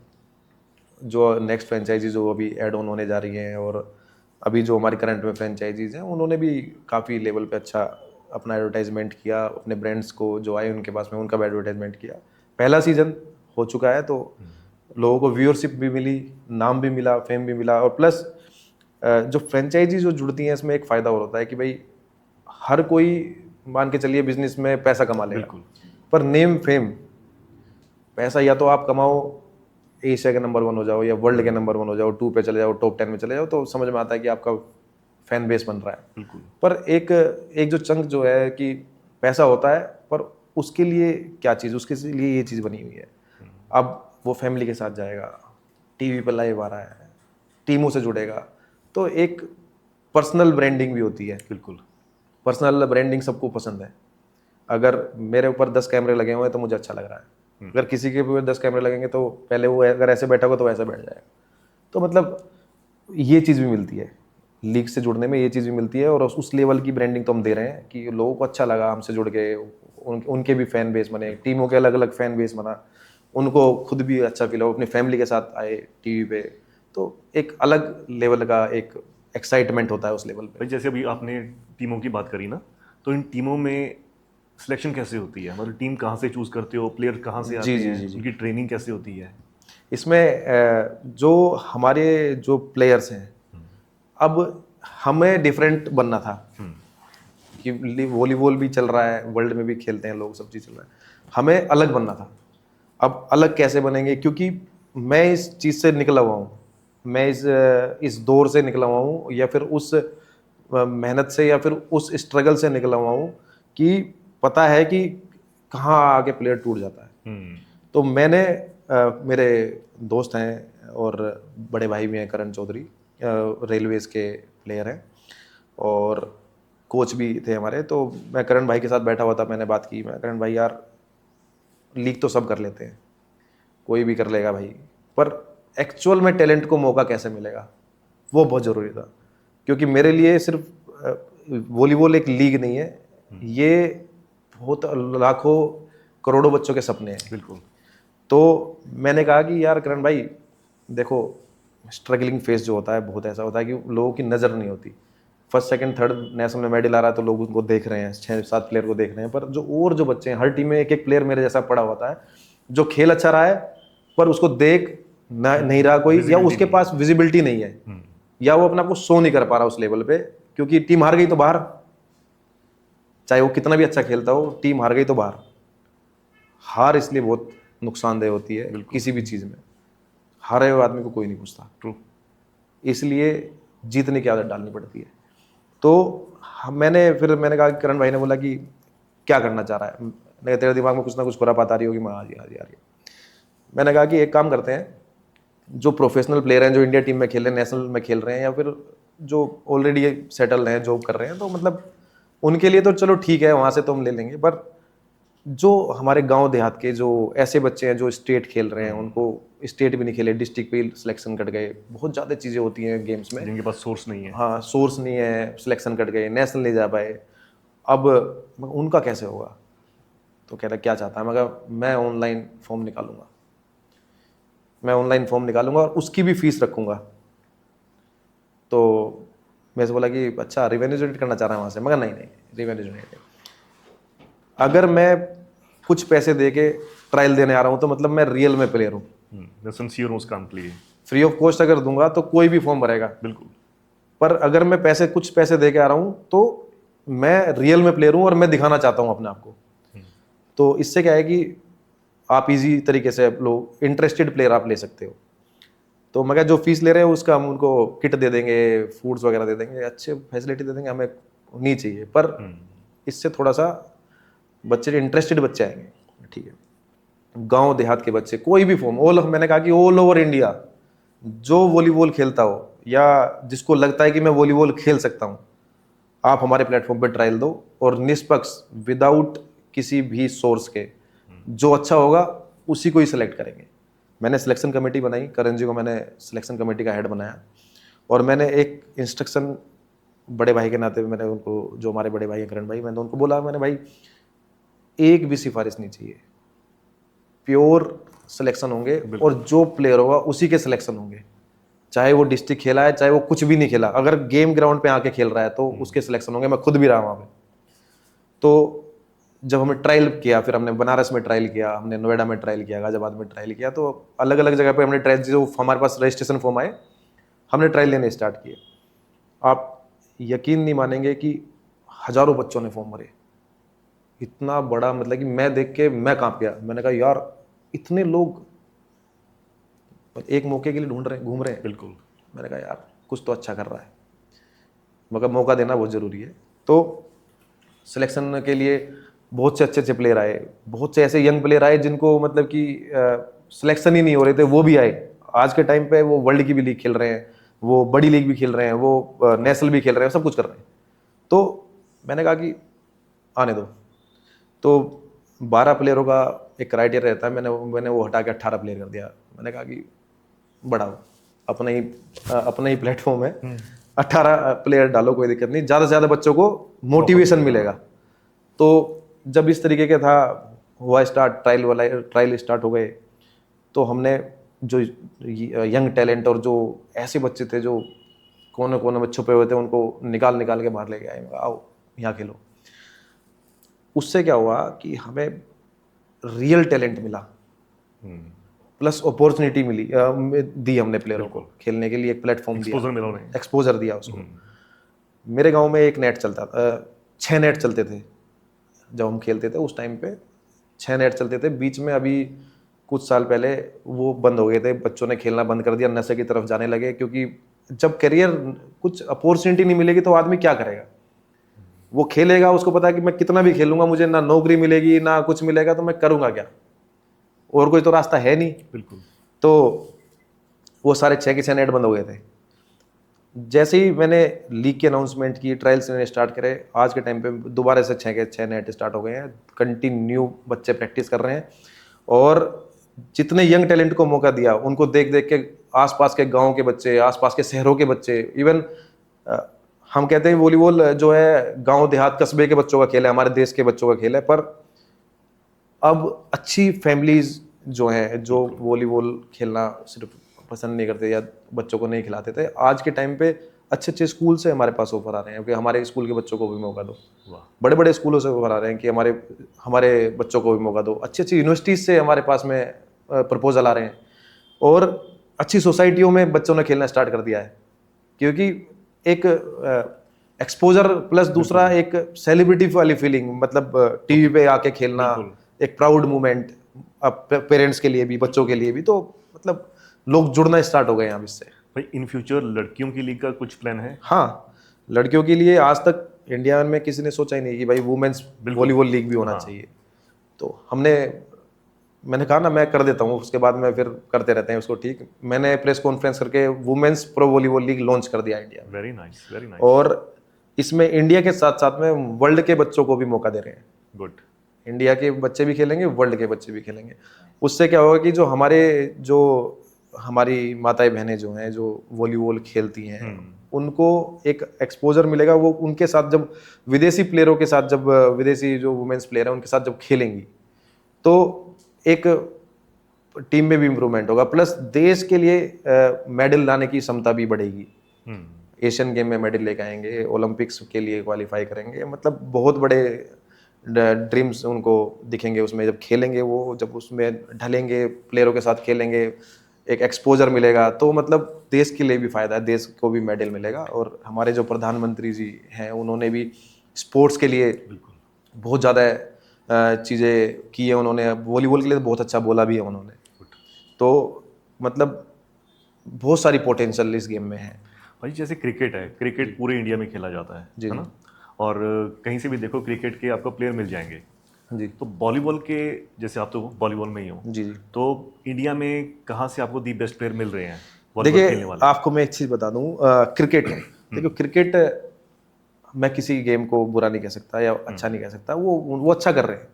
जो नेक्स्ट फ्रेंचाइजी जो अभी ऐड ऑन होने जा रही हैं, और अभी जो हमारी करंट में फ्रेंचाइजीज़ हैं, उन्होंने भी काफ़ी लेवल पे अच्छा अपना एडवर्टाइजमेंट किया, अपने ब्रांड्स को जो आए उनके पास में उनका भी एडवर्टाइजमेंट किया। पहला सीजन हो चुका है, तो लोगों को व्यूअरशिप भी मिली, नाम भी मिला, फेम भी मिला। और प्लस जो फ्रेंचाइजी जो जुड़ती हैं, इसमें एक फ़ायदा और होता है कि भाई हर कोई, मान के चलिए बिजनेस में पैसा कमा लेगा, पर नेम फेम, पैसा या तो आप कमाओ, एशिया के नंबर 1 हो जाओ या वर्ल्ड के नंबर 1 हो जाओ, 2 पे चले जाओ, टॉप 10 में चले जाओ, तो समझ में आता है कि आपका फैन बेस बन रहा है। पर एक जो चंक जो है कि पैसा होता है, पर उसके लिए क्या चीज़, उसके लिए ये चीज़ बनी हुई है। अब वो फैमिली के साथ जाएगा, टीवी पर लाइव आ रहा है, टीमों से जुड़ेगा, तो एक पर्सनल ब्रांडिंग भी होती है। बिल्कुल। पर्सनल ब्रांडिंग सबको पसंद है। अगर मेरे ऊपर 10 कैमरे लगे हुए हैं तो मुझे अच्छा लग रहा है, अगर किसी के ऊपर 10 कैमरे लगेंगे तो पहले वो अगर ऐसे बैठा होगा तो वैसे बैठ जाएगा। तो मतलब ये चीज़ भी मिलती है, लीग से जुड़ने में ये चीज़ भी मिलती है। और उस लेवल की ब्रांडिंग तो हम दे रहे हैं कि लोगों को अच्छा लगा हमसे जुड़ के, उनके भी फैन बेस बने, टीमों के अलग अलग फैन बेस बना, उनको खुद भी अच्छा फील हो, अपनी फैमिली के साथ आए टीवी पे, तो एक अलग लेवल का एक एक्साइटमेंट होता है उस लेवल पे। भाई जैसे अभी आपने टीमों की बात करी ना, तो इन टीमों में सिलेक्शन कैसे होती है? मतलब टीम कहाँ से चूज करते हो, प्लेयर कहाँ से आते हैं, उनकी ट्रेनिंग कैसे होती है? इसमें जो हमारे जो प्लेयर्स हैं, अब हमें डिफरेंट बनना था कि वॉलीबॉल भी चल रहा है, वर्ल्ड में भी खेलते हैं लोग, सब चीज़ चल रहा है, हमें अलग बनना था। अब अलग कैसे बनेंगे, क्योंकि मैं इस चीज़ से निकला हुआ हूँ, मैं इस दौर से निकला हुआ हूँ, या फिर उस मेहनत से या फिर उस स्ट्रगल से निकला हुआ हूँ कि पता है कि कहाँ आके प्लेयर टूट जाता है। तो मैंने मेरे दोस्त हैं और बड़े भाई भी हैं, करण चौधरी, रेलवेज़ के प्लेयर हैं और कोच भी थे हमारे। तो मैं करण भाई के साथ बैठा हुआ था, मैंने बात की, मैं करण भाई यार लीग तो सब कर लेते हैं, कोई भी कर लेगा भाई, पर एक्चुअल में टैलेंट को मौका कैसे मिलेगा, वो बहुत ज़रूरी था। क्योंकि मेरे लिए सिर्फ वॉलीबॉल एक लीग नहीं है, ये बहुत लाखों करोड़ों बच्चों के सपने हैं। बिल्कुल। तो मैंने कहा कि यार करण भाई देखो, स्ट्रगलिंग फेस जो होता है बहुत ऐसा होता है कि लोगों की नज़र नहीं होती, फर्स्ट सेकंड थर्ड नेशनल में मेडल आ रहा है तो लोग उनको देख रहे हैं, 6-7 प्लेयर को देख रहे हैं, पर जो बच्चे हैं, हर टीम में एक एक प्लेयर मेरे जैसा पड़ा होता है जो खेल अच्छा रहा है पर उसको देख नहीं रहा कोई, या उसके पास विजिबिलिटी नहीं है, या वो अपना को शो नहीं कर पा रहा उस लेवल पे, क्योंकि टीम हार गई तो बाहर, चाहे वो कितना भी अच्छा खेलता हो, टीम हार गई तो बाहर। हार इसलिए बहुत नुकसानदेह होती है किसी भी चीज में, हारे हुए आदमी को कोई नहीं पूछता, ट्रू। इसलिए जीतने की आदत डालनी पड़ती है। तो मैंने कहा, करण भाई ने बोला कि क्या करना चाह रहा है, मैंने कहा तेरे दिमाग में कुछ ना कुछ खुरापात आ रही होगी। मैं हाँ जी हाँ जी आ रही है। मैंने कहा कि एक काम करते हैं, जो प्रोफेशनल प्लेयर हैं, जो इंडिया टीम में खेल रहे हैं, नेशनल में खेल रहे हैं, या फिर जो ऑलरेडी सेटल हैं, जॉब कर रहे हैं, तो मतलब उनके लिए तो चलो ठीक है, वहाँ से तो हम ले लेंगे, पर जो हमारे गांव देहात के जो ऐसे बच्चे हैं जो स्टेट खेल रहे हैं, उनको स्टेट भी नहीं खेले, डिस्ट्रिक्ट पे सिलेक्शन कट गए, बहुत ज़्यादा चीज़ें होती हैं गेम्स में, जिनके पास सोर्स नहीं है। हाँ सोर्स नहीं है, सिलेक्शन कट गए, नेशनल नहीं जा पाए, अब उनका कैसे होगा। तो कह रहा क्या चाहता है, मगर मैं ऑनलाइन फॉर्म निकालूंगा, मैं ऑनलाइन फॉर्म निकालूंगा और उसकी भी फीस रखूंगा। तो मैं से बोला कि अच्छा रिवेन्यू जनरेट करना चाह रहा है वहाँ से, मगर नहीं नहीं रिवेन्यू जनरेट, अगर मैं कुछ पैसे दे के ट्रायल देने आ रहा हूँ तो मतलब मैं रियल में प्लेयर हूँ, मैं सिंसियर हूँ उस काम के लिए। फ्री ऑफ कॉस्ट अगर दूंगा तो कोई भी फॉर्म भरेगा, बिल्कुल। पर अगर मैं कुछ पैसे दे के आ रहा हूँ तो मैं रियल में प्लेयर हूँ और मैं दिखाना चाहता हूँ अपने आप को। तो इससे क्या है कि आप इजी तरीके से लोग इंटरेस्टेड प्लेयर आप ले सकते हो। तो मगर जो फीस ले रहे हो उसका हम उनको किट दे देंगे, फूड्स वगैरह दे देंगे, अच्छे फैसिलिटी दे देंगे, हमें नहीं चाहिए, पर इससे थोड़ा सा बच्चे इंटरेस्टेड बच्चे आएंगे, ठीक है। गांव देहात के बच्चे, कोई भी फॉर्म, मैंने कहा कि ऑल ओवर इंडिया जो वॉलीबॉल खेलता हो या जिसको लगता है कि मैं वॉलीबॉल खेल सकता हूं, आप हमारे प्लेटफॉर्म पे ट्रायल दो और निष्पक्ष विदाउट किसी भी सोर्स के जो अच्छा होगा उसी को ही सिलेक्ट करेंगे। मैंने सिलेक्शन कमेटी बनाई, करण जी को मैंने सिलेक्शन कमेटी का हेड बनाया, और मैंने एक इंस्ट्रक्शन बड़े भाई के नाते मैंने उनको, जो हमारे बड़े भाई हैं करण भाई, मैंने उनको बोला, मैंने भाई एक भी सिफारिश नहीं चाहिए, प्योर सिलेक्शन होंगे और जो प्लेयर होगा उसी के सिलेक्शन होंगे, चाहे वो डिस्ट्रिक्ट खेला है चाहे वो कुछ भी नहीं खेला, अगर गेम ग्राउंड पे आके खेल रहा है तो उसके सिलेक्शन होंगे। मैं खुद भी रहा वहाँ पे। तो जब हमने ट्रायल किया, फिर हमने बनारस में ट्रायल किया, हमने नोएडा में ट्रायल किया, गाजियाबाद में ट्रायल किया, तो अलग अलग जगह पे हमने ट्रायल, जो हमारे पास रजिस्ट्रेशन फॉर्म आए हमने ट्रायल लेने स्टार्ट किए। आप यकीन नहीं मानेंगे कि हजारों बच्चों ने फॉर्म भरे, इतना बड़ा, मतलब कि मैं देख के मैं कांप गया। मैंने कहा यार इतने लोग एक मौके के लिए ढूंढ रहे हैं, घूम रहे हैं। बिल्कुल। मैंने कहा यार कुछ तो अच्छा कर रहा है, मगर मौका देना बहुत ज़रूरी है। तो सिलेक्शन के लिए बहुत से अच्छे प्लेयर आए, बहुत से ऐसे यंग प्लेयर आए जिनको मतलब कि सिलेक्शन ही नहीं हो रहे थे, वो भी आए। आज के टाइम पे वो वर्ल्ड की भी लीग खेल रहे हैं, वो बड़ी लीग भी खेल रहे हैं, वो नेशनल भी खेल रहे हैं, सब कुछ कर रहे हैं। तो मैंने कहा कि आने दो। तो 12 प्लेयरों का एक क्राइटेरिया रहता है, मैंने वो हटा के 18 प्लेयर कर दिया। मैंने कहा कि बढ़ाओ, अपना ही प्लेटफॉर्म है, 18 प्लेयर डालो, कोई दिक्कत नहीं, ज़्यादा से ज़्यादा बच्चों को मोटिवेशन मिलेगा। तो जब इस तरीके का था हुआ स्टार्ट, ट्रायल स्टार्ट हो गए, तो हमने जो यंग टैलेंट और जो ऐसे बच्चे थे जो कोने कोने में छुपे हुए थे उनको निकाल के बाहर लेके आए, आओ यहाँ खेलो। उससे क्या हुआ कि हमें रियल टैलेंट मिला, प्लस अपॉर्चुनिटी मिली, दी हमने प्लेयरों को खेलने के लिए, एक प्लेटफॉर्म दिया, एक्सपोजर दिया उसको। मेरे गांव में एक नेट चलता था, 6 नेट चलते थे जब हम खेलते थे उस टाइम पे, 6 नेट चलते थे। बीच में अभी कुछ साल पहले वो बंद हो गए थे, बच्चों ने खेलना बंद कर दिया, नशे की तरफ जाने लगे, क्योंकि जब करियर कुछ अपॉर्चुनिटी नहीं मिलेगी तो आदमी क्या करेगा, वो खेलेगा, उसको पता है कि मैं कितना भी खेलूंगा मुझे ना नौकरी मिलेगी ना कुछ मिलेगा, तो मैं करूंगा क्या, और कोई तो रास्ता है नहीं। बिल्कुल। तो वो सारे 6 के 6 नेट बंद हो गए थे। जैसे ही मैंने लीग की अनाउंसमेंट की, ट्रायल्स मैंने स्टार्ट करे, आज के टाइम पे दोबारा से 6 के 6 नेट स्टार्ट हो गए हैं, कंटिन्यू बच्चे प्रैक्टिस कर रहे हैं, और जितने यंग टैलेंट को मौका दिया उनको देख देख के आसपास के गाँव के बच्चे, आसपास के शहरों के बच्चे, इवन हम कहते हैं वॉलीबॉल जो है गांव देहात कस्बे के बच्चों का खेल है, हमारे देश के बच्चों का खेल है, पर अब अच्छी फैमिलीज जो हैं जो वॉलीबॉल खेलना सिर्फ पसंद नहीं करते या बच्चों को नहीं खिलाते थे, आज के टाइम पे अच्छे अच्छे स्कूल से हमारे पास ऑफर आ रहे हैं कि हमारे स्कूल के बच्चों को भी मौका दो। वाह, बड़े बड़े स्कूलों से ऑफर आ रहे हैं कि हमारे हमारे बच्चों को भी मौका दो। अच्छी अच्छी यूनिवर्सिटीज से हमारे पास में प्रपोजल आ रहे हैं, और अच्छी सोसाइटियों में बच्चों ने खेलना स्टार्ट कर दिया है, क्योंकि एक एक्सपोजर प्लस दूसरा एक सेलिब्रिटी वाली फीलिंग, मतलब टीवी पे आके खेलना बिल्कुल। एक प्राउड मोमेंट पेरेंट्स के लिए भी, बच्चों के लिए भी। तो मतलब लोग जुड़ना स्टार्ट हो गए हैं अब इससे। भाई इन फ्यूचर लड़कियों की लीग का कुछ प्लान है? हाँ, लड़कियों के लिए आज तक इंडिया में किसी ने सोचा ही नहीं कि भाई वुमेन्स बिल्कुल। वॉलीबॉल लीग भी होना हाँ। चाहिए। तो मैंने कहा ना, मैं कर देता हूँ, उसके बाद में फिर करते रहते हैं उसको। ठीक, मैंने प्रेस कॉन्फ्रेंस करके women's pro volleyball league launch कर दिया इंडिया में, वेरी नाइस, वेरी नाइस। और इसमें इंडिया के साथ साथ में वर्ल्ड के बच्चों को भी मौका दे रहे हैं। गुड। इंडिया के बच्चे भी खेलेंगे, वर्ल्ड के बच्चे भी खेलेंगे। उससे क्या होगा कि जो हमारी माताएं बहनें जो हैं, जो वॉलीबॉल खेलती हैं, उनको एक एक्सपोजर मिलेगा। वो उनके साथ जब विदेशी प्लेयरों के साथ, जब विदेशी जो वुमेन्स प्लेयर हैं उनके साथ जब खेलेंगी, तो एक टीम में भी इम्प्रूवमेंट होगा, प्लस देश के लिए मेडल लाने की क्षमता भी बढ़ेगी। एशियन गेम में मेडल लेके आएंगे, ओलंपिक्स के लिए क्वालिफाई करेंगे, मतलब बहुत बड़े ड्रीम्स उनको दिखेंगे उसमें जब खेलेंगे। वो जब उसमें ढलेंगे, प्लेयरों के साथ खेलेंगे, एक एक्सपोजर मिलेगा, तो मतलब देश के लिए भी फायदा है, देश को भी मेडल मिलेगा। और हमारे जो प्रधानमंत्री जी हैं, उन्होंने भी स्पोर्ट्स के लिए बहुत ज़्यादा चीज़ें की है। उन्होंने वॉलीबॉल के लिए बहुत अच्छा बोला भी है उन्होंने। तो मतलब बहुत सारी पोटेंशियल इस गेम में है। भाई जैसे क्रिकेट है, क्रिकेट पूरे इंडिया में खेला जाता है ना? और कहीं से भी देखो क्रिकेट के आपको प्लेयर मिल जाएंगे जी तो वॉलीबॉल के, जैसे आप तो वॉलीबॉल में ही हो, जी जी। तो इंडिया में कहाँ से आपको दी बेस्ट प्लेयर मिल रहे हैं वॉलीबॉल खेलने देखिए, वाले? आपको मैं एक चीज़ बता दूं, क्रिकेट देखो, क्रिकेट मैं किसी गेम को बुरा नहीं कह सकता या अच्छा नहीं कह सकता। वो अच्छा कर रहे हैं,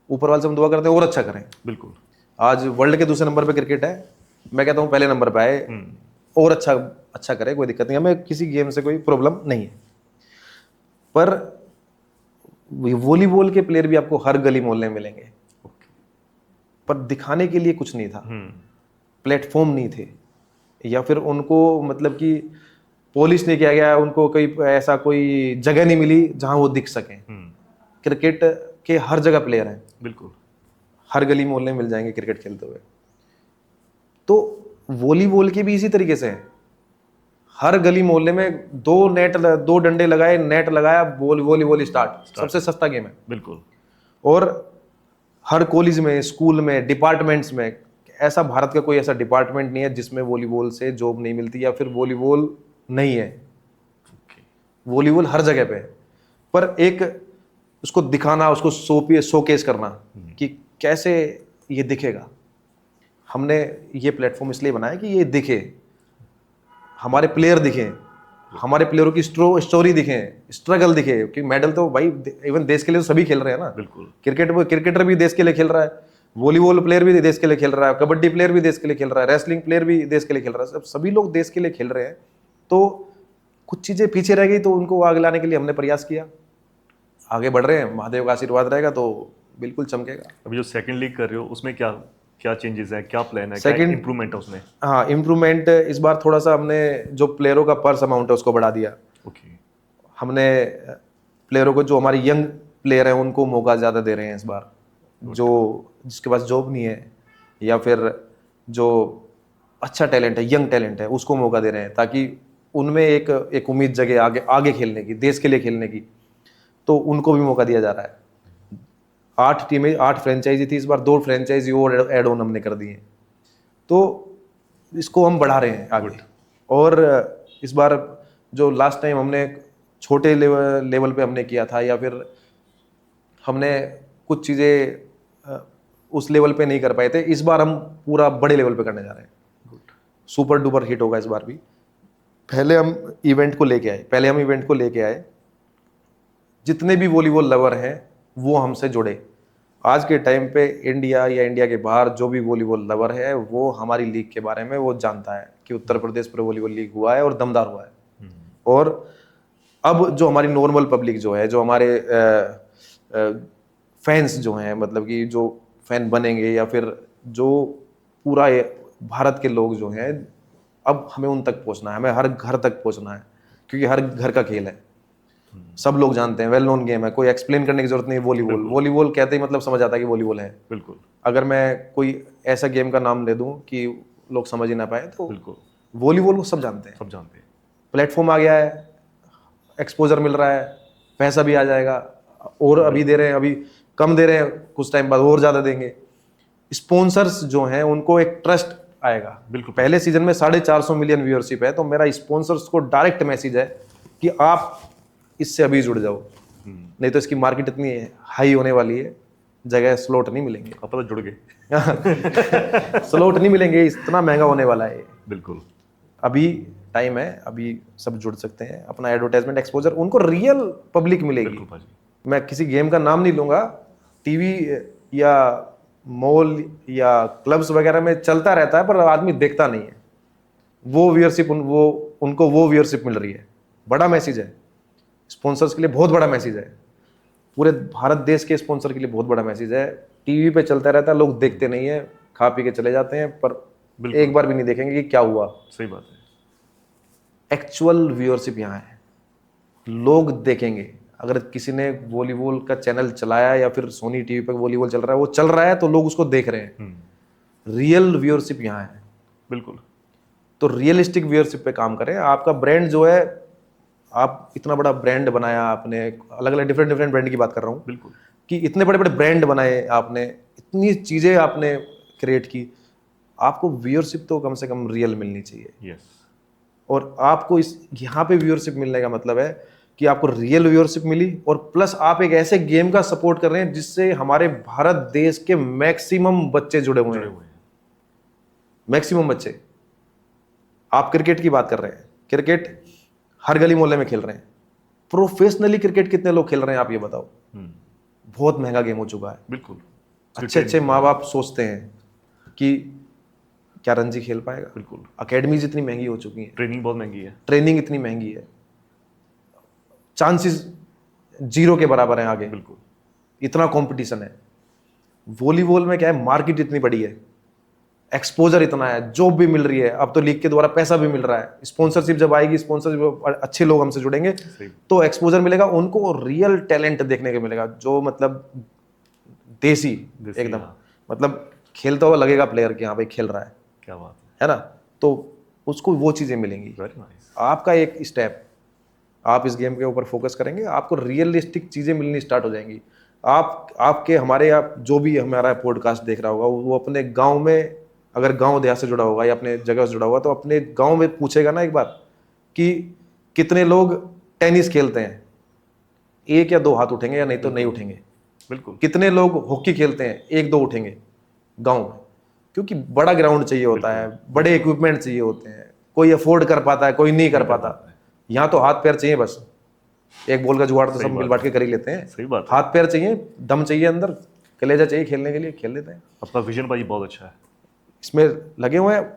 ऊपर वाले से हम दुआ करते हैं और अच्छा करें। बिल्कुल। आज वर्ल्ड के दूसरे नंबर पे क्रिकेट है, मैं कहता हूँ पहले नंबर पे आए और अच्छा करे, कोई दिक्कत नहीं है, हमें किसी गेम से कोई प्रॉब्लम नहीं है। पर वॉलीबॉल के प्लेयर भी आपको हर गली मोहल्ले में मिलेंगे, पर दिखाने के लिए कुछ नहीं था, प्लेटफॉर्म नहीं थे, या फिर उनको मतलब कि पॉलिश नहीं किया गया, उनको कोई ऐसा कोई जगह नहीं मिली जहां वो दिख सकें। क्रिकेट के हर जगह प्लेयर हैं, बिल्कुल। हर गली मोहल्ले में मिल जाएंगे क्रिकेट खेलते हुए। तो वॉलीबॉल के भी इसी तरीके से है, हर गली मोहल्ले में दो डंडे लगाए, नेट लगाया, वॉलीबॉल स्टार्ट, सबसे सस्ता गेम है। बिल्कुल। और हर कॉलेज में, स्कूल में, डिपार्टमेंट्स में, ऐसा भारत का कोई ऐसा डिपार्टमेंट नहीं है जिसमें वॉलीबॉल से जॉब नहीं मिलती या फिर वॉलीबॉल नहीं है। वॉलीबॉल हर जगह पे है, पर एक उसको दिखाना, उसको शोकेस करना कि कैसे ये दिखेगा। हमने ये प्लेटफॉर्म इसलिए बनाया कि ये दिखे, हमारे प्लेयर दिखे, हमारे प्लेयरों की स्टोरी दिखे, स्ट्रगल दिखे। क्योंकि मेडल तो भाई इवन देश के लिए तो सभी खेल रहे हैं ना। बिल्कुल। क्रिकेटर भी देश के लिए खेल रहा है, वॉलीबॉल प्लेयर भी देश के लिए खेल रहा है, कबड्डी प्लेयर भी देश के लिए खेल रहा है, रेसलिंग प्लेयर भी देश के लिए खेल रहा है, सभी लोग देश के लिए खेल रहे हैं। तो कुछ चीजें पीछे रह गई, तो उनको आगे लाने के लिए हमने प्रयास किया, आगे बढ़ रहे हैं। महादेव का आशीर्वाद रहेगा तो बिल्कुल चमकेगा। अभी जो सेकंड लीग कर रहे हो उसमें क्या क्या चेंजेस है, क्या प्लान है, क्या Second- इंप्रूवमेंट है उसमें? हाँ, इम्प्रूवमेंट इस बार थोड़ा सा हमने जो प्लेयरों का पर्स अमाउंट है उसको बढ़ा दिया। ओके। हमने प्लेयरों को, जो हमारे यंग प्लेयर हैं उनको मौका ज़्यादा दे रहे हैं इस बार, जो जिसके पास जॉब नहीं है या फिर जो अच्छा टैलेंट है, यंग टैलेंट है, उसको मौका दे रहे हैं, ताकि उनमें एक उम्मीद जगे आगे खेलने की, देश के लिए खेलने की। तो उनको भी मौका दिया जा रहा है। 8 टीमें, 8 फ्रेंचाइजी थी, इस बार 2 फ्रेंचाइजी और एड ऑन हमने कर दिए। तो इसको हम बढ़ा रहे हैं आगे। और इस बार जो लास्ट टाइम हमने छोटे लेवल पे हमने किया था, या फिर हमने कुछ चीज़ें उस लेवल पे नहीं कर पाए थे, इस बार हम पूरा बड़े लेवल पे करने जा रहे हैं। सुपर डुपर हिट होगा इस बार भी। पहले हम इवेंट को लेके आए, जितने भी वॉलीबॉल लवर हैं वो हमसे जुड़े। आज के टाइम पे इंडिया या इंडिया के बाहर जो भी वॉलीबॉल लवर है, वो हमारी लीग के बारे में वो जानता है कि Uttar Pradesh pro volleyball league हुआ है और दमदार हुआ है। और अब जो हमारी नॉर्मल पब्लिक जो है, जो हमारे फैंस जो हैं, मतलब कि जो फैन बनेंगे, या फिर जो पूरा भारत के लोग जो हैं, अब हमें उन तक पहुंचना है, हमें हर घर तक पहुंचना है, क्योंकि हर घर का खेल है, सब लोग जानते हैं, वेल नोन गेम है, कोई एक्सप्लेन करने की जरूरत नहीं है। वॉलीबॉल, वॉलीबॉल कहते ही मतलब समझ आता है कि वॉलीबॉल है। बिल्कुल अगर मैं कोई ऐसा गेम का नाम ले दूं कि लोग समझ ही ना पाए, तो बिल्कुल वॉलीबॉल को सब जानते हैं। सब जानते हैं। प्लेटफॉर्म आ गया है, एक्सपोजर मिल रहा है, पैसा भी आ जाएगा, और अभी दे रहे हैं, अभी कम दे रहे हैं, कुछ टाइम बाद और ज्यादा देंगे। स्पॉन्सर्स जो हैं उनको एक ट्रस्ट आएगा। बिल्कुल। पहले सीजन में 450 मिलियन व्यूअरशिप है, तो मेरा स्पॉन्सर्स को डायरेक्ट मैसेज है कि आप इससे अभी जुड़ जाओ, नहीं तो इसकी मार्केट इतनी हाई होने वाली है, जगह स्लॉट नहीं मिलेंगे। अब पता जुड़ गए। स्लॉट नहीं मिलेंगे, इतना महंगा होने वाला है। बिल्कुल अभी टाइम है, अभी सब जुड़ सकते हैं, अपना एडवर्टाइजमेंट एक्सपोजर उनको रियल पब्लिक मिलेगी। बिल्कुल भाजी। मैं किसी गेम का नाम नहीं लूंगा, टीवी या मॉल या क्लब्स वगैरह में चलता रहता है, पर आदमी देखता नहीं है। वो व्यूअरशिप उनको वो व्यूअरशिप मिल रही है। बड़ा मैसेज है स्पॉन्सर्स के लिए, बहुत बड़ा मैसेज है, पूरे भारत देश के स्पॉन्सर के लिए बहुत बड़ा मैसेज है। टीवी पे चलता रहता है, लोग देखते नहीं है, खा पी के चले जाते हैं, पर एक बार भी नहीं देखेंगे कि क्या हुआ। सही बात है। एक्चुअल व्यूअरशिप यहाँ है, लोग देखेंगे। अगर किसी ने वॉलीबॉल का चैनल चलाया या फिर सोनी टीवी पे वॉलीबॉल चल रहा है, वो चल रहा है तो लोग उसको देख रहे हैं। रियल व्यूअरशिप यहाँ है। बिल्कुल। तो रियलिस्टिक व्यूअरशिप पे काम करें। आपका ब्रांड जो है, आप इतना बड़ा ब्रांड बनाया आपने, अलग अलग डिफरेंट ब्रांड की बात कर रहा हूँ, बिल्कुल कि इतने बड़े बड़े ब्रांड बनाए आपने, इतनी चीजें आपने क्रिएट की, आपको व्यूअरशिप तो कम से कम रियल मिलनी चाहिए। यस। और आपको इस यहाँ पे व्यूअरशिप मिलने का मतलब है कि आपको रियल व्यूअरशिप मिली, और प्लस आप एक ऐसे गेम का सपोर्ट कर रहे हैं जिससे हमारे भारत देश के मैक्सिमम बच्चे जुड़े हुए हैं। मैक्सिमम बच्चे। आप क्रिकेट की बात कर रहे हैं, क्रिकेट हर गली मोहल्ले में खेल रहे हैं। प्रोफेशनली क्रिकेट कितने लोग खेल रहे हैं आप ये बताओ। बहुत महंगा गेम हो चुका है। बिल्कुल। अच्छे माँ बाप सोचते हैं कि क्या रणजी खेल पाएगा। बिल्कुल। अकेडमीज इतनी महंगी हो चुकी हैं, ट्रेनिंग बहुत महंगी है, ट्रेनिंग इतनी महंगी है, चांसेस जीरो के बराबर हैं आगे। बिल्कुल। इतना कंपटीशन है। वॉलीबॉल में क्या है, मार्केट इतनी बड़ी है, एक्सपोजर इतना है, जॉब भी मिल रही है, अब तो लीग के द्वारा पैसा भी मिल रहा है। स्पॉन्सरशिप जब आएगी, स्पॉन्सरशिप अच्छे लोग हमसे जुड़ेंगे तो एक्सपोजर मिलेगा उनको, रियल टैलेंट देखने को मिलेगा, जो मतलब देसी एकदम, हाँ। मतलब खेलता हुआ लगेगा प्लेयर कि हाँ भाई खेल रहा है। क्या बात है ना। तो उसको वो चीजें मिलेंगी। Very nice. आपका एक स्टेप, आप इस गेम के ऊपर फोकस करेंगे, आपको रियलिस्टिक चीजें मिलनी स्टार्ट हो जाएंगी। आपके हमारे, आप जो भी हमारा पॉडकास्ट देख रहा होगा, वो अपने गांव में, अगर गांव देहात से जुड़ा होगा या अपने जगह से जुड़ा होगा, तो अपने गांव में पूछेगा ना एक बार कि कितने लोग टेनिस खेलते हैं, एक या दो हाथ उठेंगे, या नहीं तो नहीं उठेंगे। बिल्कुल। कितने लोग हॉकी खेलते हैं, एक दो उठेंगे गांव में, क्योंकि बड़ा ग्राउंड चाहिए होता है, बड़े इक्विपमेंट चाहिए होते हैं, कोई अफोर्ड कर पाता है, कोई नहीं कर पाता। यहाँ तो हाथ पैर चाहिए, बस एक बॉल का जुगाड़ तो सब मिल बांट के कर ही लेते हैं। सही बात। हाथ पैर चाहिए, दम चाहिए, अंदर कलेजा चाहिए खेलने के लिए, खेल लेते हैं। आपका विजन भाई बहुत अच्छा है, इसमें लगे हुए हैं।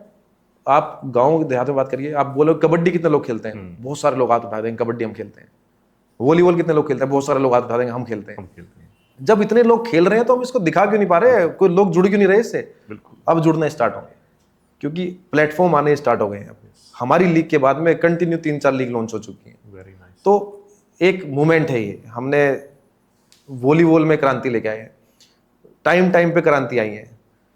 आप गाँव देहात में बात करिए, आप बोलो कबड्डी कितने लोग खेलते हैं, बहुत सारे लोग हाथ उठा देंगे, कबड्डी हम खेलते हैं। वॉलीबॉल कितने लोग खेलते हैं, बहुत सारे लोग हाथ उठा देंगे, हम खेलते हैं। जब इतने लोग खेल रहे हैं तो हम इसको दिखा क्यों नहीं पा रहे, कोई लोग जुड़ क्यों नहीं रहे इससे। बिल्कुल। अब जुड़ना स्टार्ट होंगे, क्योंकि प्लेटफॉर्म आने स्टार्ट हो गए हैं। हमारी लीग के बाद में कंटिन्यू 3-4 लीग लॉन्च हो चुकी हैं। Very nice. तो एक मूवमेंट है ये, हमने वॉलीबॉल में क्रांति लेके आए हैं, टाइम पे क्रांति आई है,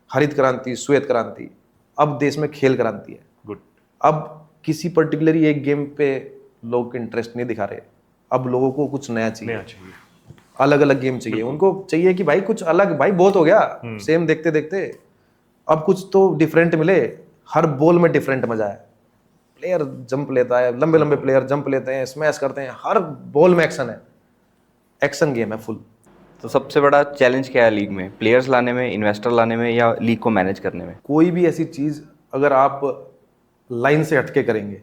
हरित क्रांति, श्वेत क्रांति, अब देश में खेल क्रांति है। गुड। अब किसी पर्टिकुलरली एक गेम पे लोग इंटरेस्ट नहीं दिखा रहे, अब लोगों को कुछ नया चाहिए, अलग अलग गेम चाहिए। उनको चाहिए कि भाई कुछ अलग, भाई बहुत हो गया सेम देखते देखते, अब कुछ तो डिफरेंट मिले। हर बॉल में डिफरेंट मजा है, प्लेयर जंप लेता है, लंबे लंबे प्लेयर जंप लेते हैं, स्मैश करते हैं, हर बॉल में एक्शन है, एक्शन गेम है फुल। तो सबसे बड़ा चैलेंज क्या है लीग में, प्लेयर्स लाने में, इन्वेस्टर लाने में, या लीग को मैनेज करने में? कोई भी ऐसी चीज अगर आप लाइन से हटके करेंगे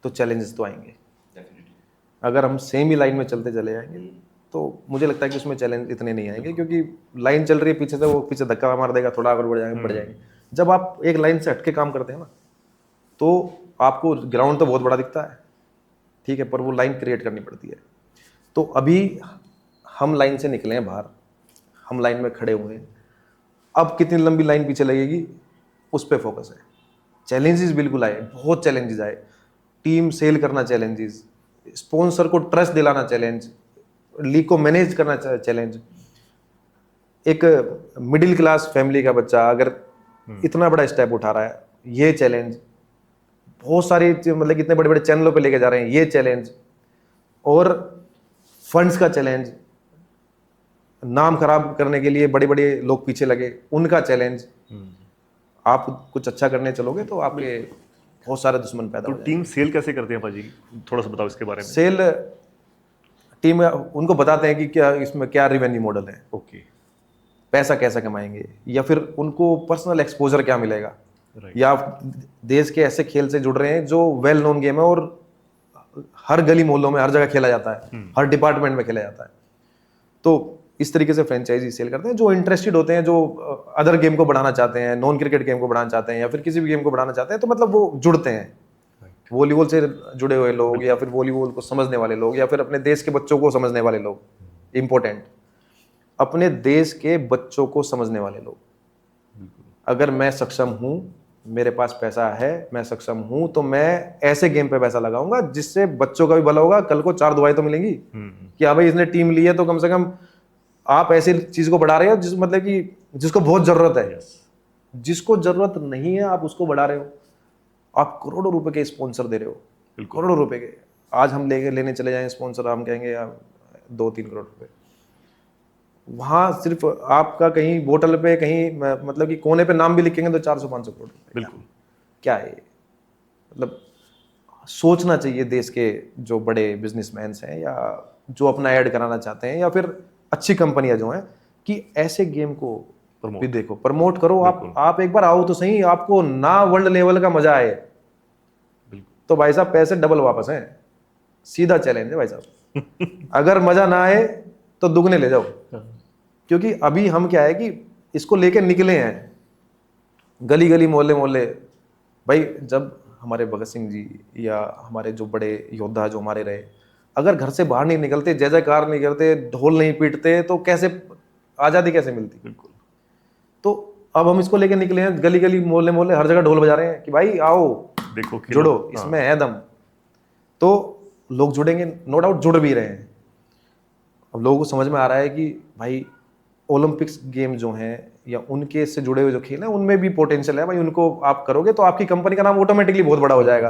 तो चैलेंजेस तो आएंगे। अगर हम सेम ही लाइन में चलते चले जाएंगे तो मुझे लगता है कि उसमें चैलेंज इतने नहीं आएंगे, क्योंकि लाइन चल रही है पीछे से, वो पीछे धक्का मार देगा, थोड़ा आगे बढ़ जाएंगे। जब आप एक लाइन से हटके काम करते हैं ना, तो आपको ग्राउंड तो बहुत बड़ा दिखता है, ठीक है, पर वो लाइन क्रिएट करनी पड़ती है। तो अभी हम लाइन से निकले हैं बाहर, हम लाइन में खड़े हुए हैं, अब कितनी लंबी लाइन पीछे लगेगी उस पर फोकस है। चैलेंजेस बिल्कुल आए, बहुत चैलेंजेस आए। टीम सेल करना चैलेंजेस, स्पॉन्सर को ट्रस्ट दिलाना चैलेंज, लीग को मैनेज करना चैलेंज। एक मिडिल क्लास फैमिली का बच्चा अगर इतना बड़ा स्टेप उठा रहा है, ये चैलेंज। बहुत सारी मतलब इतने बड़े बड़े चैनलों पे लेके जा रहे हैं, ये चैलेंज। और फंड्स का चैलेंज, नाम खराब करने के लिए बड़े बड़े लोग पीछे लगे, उनका चैलेंज। आप कुछ अच्छा करने चलोगे तो आपके बहुत सारे दुश्मन पैदा तो हो टीम सेल कैसे करते हैं पाजी, थोड़ा सा बताओ इसके बारे में। सेल टीम उनको बताते हैं कि क्या इसमें क्या रिवेन्यू मॉडल है, ओके, पैसा कैसे कमाएंगे, या फिर उनको पर्सनल एक्सपोजर क्या मिलेगा, राइट, या आप देश के ऐसे खेल से जुड़ रहे हैं जो वेल नोन गेम है और हर गली मोहल्लों में हर जगह खेला जाता है, हर डिपार्टमेंट में खेला जाता है। तो इस तरीके से फ्रेंचाइजी सेल करते हैं। जो इंटरेस्टेड होते हैं, जो अदर गेम को बढ़ाना चाहते हैं, नॉन क्रिकेट गेम को बढ़ाना चाहते हैं, या फिर किसी भी गेम को बढ़ाना चाहते हैं, तो मतलब वो जुड़ते हैं। वॉलीबॉल से जुड़े हुए लोग, या फिर वॉलीबॉल को समझने वाले लोग, या फिर अपने देश के बच्चों को समझने वाले लोग, इंपॉर्टेंट, अपने देश के बच्चों को समझने वाले लोग। अगर मैं सक्षम हूं, मेरे पास पैसा है, मैं सक्षम हूं, तो मैं ऐसे गेम पे पैसा लगाऊंगा जिससे बच्चों का भी भला होगा। कल को 4 दुआएं तो मिलेंगी कि हाँ भाई इसने टीम ली है, तो कम से कम आप ऐसी चीज को बढ़ा रहे हो जिस मतलब कि जिसको बहुत जरूरत है। जिसको जरूरत नहीं है आप उसको बढ़ा रहे हो। आप करोड़ों रुपए के स्पॉन्सर दे रहे हो, करोड़ों रुपए के। आज हम लेने चले जाएं स्पॉन्सर, हम कहेंगे यार 2-3 करोड़ रुपए। वहां सिर्फ आपका कहीं बोतल पे कहीं मतलब कि कोने पे नाम भी लिखेंगे तो 400-500 करोड़ रुपए। बिल्कुल, क्या है ये? मतलब सोचना चाहिए देश के जो बड़े बिजनेसमैन हैं, या जो अपना ऐड कराना चाहते हैं, या फिर अच्छी कंपनियां जो हैं, कि ऐसे गेम को भी देखो, प्रमोट करो। आप एक बार आओ तो सही, आपको ना वर्ल्ड लेवल का मजा आए तो भाई साहब पैसे डबल वापस हैं। सीधा चैलेंज है भाई साहब। अगर मजा ना आए तो दुगने ले जाओ। क्योंकि अभी हम क्या है कि इसको लेके निकले हैं गली गली मोहल्ले मोहल्ले। भाई जब हमारे भगत सिंह जी या हमारे जो बड़े योद्धा जो हमारे रहे, अगर घर से बाहर नहीं निकलते, जय जयकार नहीं करते, ढोल नहीं पीटते, तो कैसे आजादी कैसे मिलती? बिल्कुल। तो अब हम इसको लेके निकले हैं, गली गली मोहल्ले मोहल्ले हर जगह ढोल बजा रहे हैं कि भाई आओ देखो, जुड़ो, इसमें है दम। तो लोग जुड़ेंगे, नो डाउट जुड़ भी रहे हैं। अब लोगों को समझ में आ रहा है कि भाई ओलंपिक्स गेम जो हैं या उनके से जुड़े हुए जो खेल हैं उनमें भी पोटेंशियल है। भाई उनको आप करोगे तो आपकी कंपनी का नाम ऑटोमेटिकली बहुत बड़ा हो जाएगा।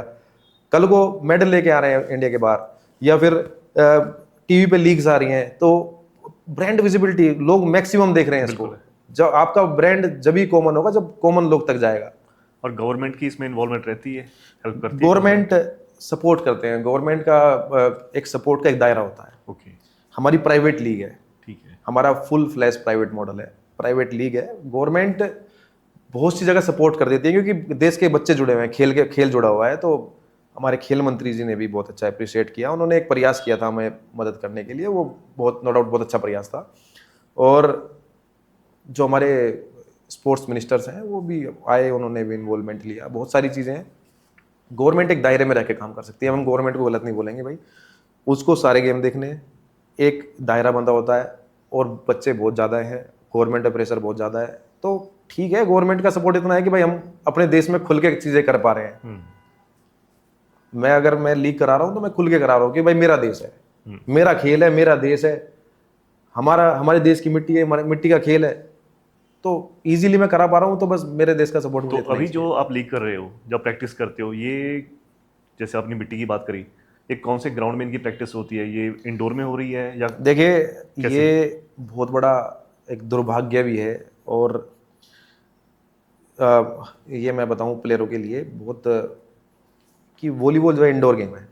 कल को मेडल लेके आ रहे हैं इंडिया के बाहर, या फिर टीवी पे लीग्स आ रही हैं, तो ब्रांड विजिबिलिटी लोग मैक्सिमम देख रहे हैं इसको। जब आपका ब्रांड जब ही कॉमन होगा, जब कॉमन लोग तक जाएगा। और गवर्नमेंट की इसमें इन्वॉल्वमेंट रहती है, हेल्प करती है? गवर्नमेंट सपोर्ट करते हैं। गवर्नमेंट का एक सपोर्ट का एक दायरा होता है। ओके, हमारी प्राइवेट लीग है, ठीक है, हमारा फुल फ्लैश प्राइवेट मॉडल है, प्राइवेट लीग है। गवर्नमेंट बहुत सी जगह सपोर्ट कर देती है क्योंकि देश के बच्चे जुड़े हुए हैं, खेल जुड़ा हुआ है। तो हमारे खेल मंत्री जी ने भी बहुत अच्छा अप्रिशिएट किया। उन्होंने एक प्रयास किया था हमें मदद करने के लिए, वो बहुत नो डाउट बहुत अच्छा प्रयास था। और जो हमारे स्पोर्ट्स मिनिस्टर्स हैं वो भी आए, उन्होंने भी इन्वॉल्वमेंट लिया। बहुत सारी चीज़ें हैं। गवर्नमेंट एक दायरे में रह के काम कर सकती है। हम गवर्नमेंट को गलत नहीं बोलेंगे भाई, उसको सारे गेम देखने हैं, एक दायरा बंधा होता है। और बच्चे बहुत ज़्यादा हैं, गवर्नमेंट का प्रेशर बहुत ज़्यादा है, तो ठीक है गवर्नमेंट का सपोर्ट इतना है कि भाई हम अपने देश में खुल के चीज़ें कर पा रहे हैं। अगर मैं लीग करा रहा हूँ तो मैं खुल के करा रहा हूँ कि भाई मेरा देश है, मेरा खेल है, मेरा देश है, हमारे देश की मिट्टी है, हमारी मिट्टी का खेल है, तो इजीली मैं करा पा रहा हूँ। तो बस मेरे देश का सपोर्ट। तो अभी जो आप लीग कर रहे हो, जब प्रैक्टिस करते हो, ये जैसे आपने मिट्टी की बात करी, ये कौन से ग्राउंड में इनकी प्रैक्टिस होती है? ये इंडोर में हो रही है या? देखिए ये बहुत बड़ा एक दुर्भाग्य भी है। और ये मैं बताऊं प्लेयरों के लिए बहुत, कि वॉलीबॉल जो है इंडोर गेम है,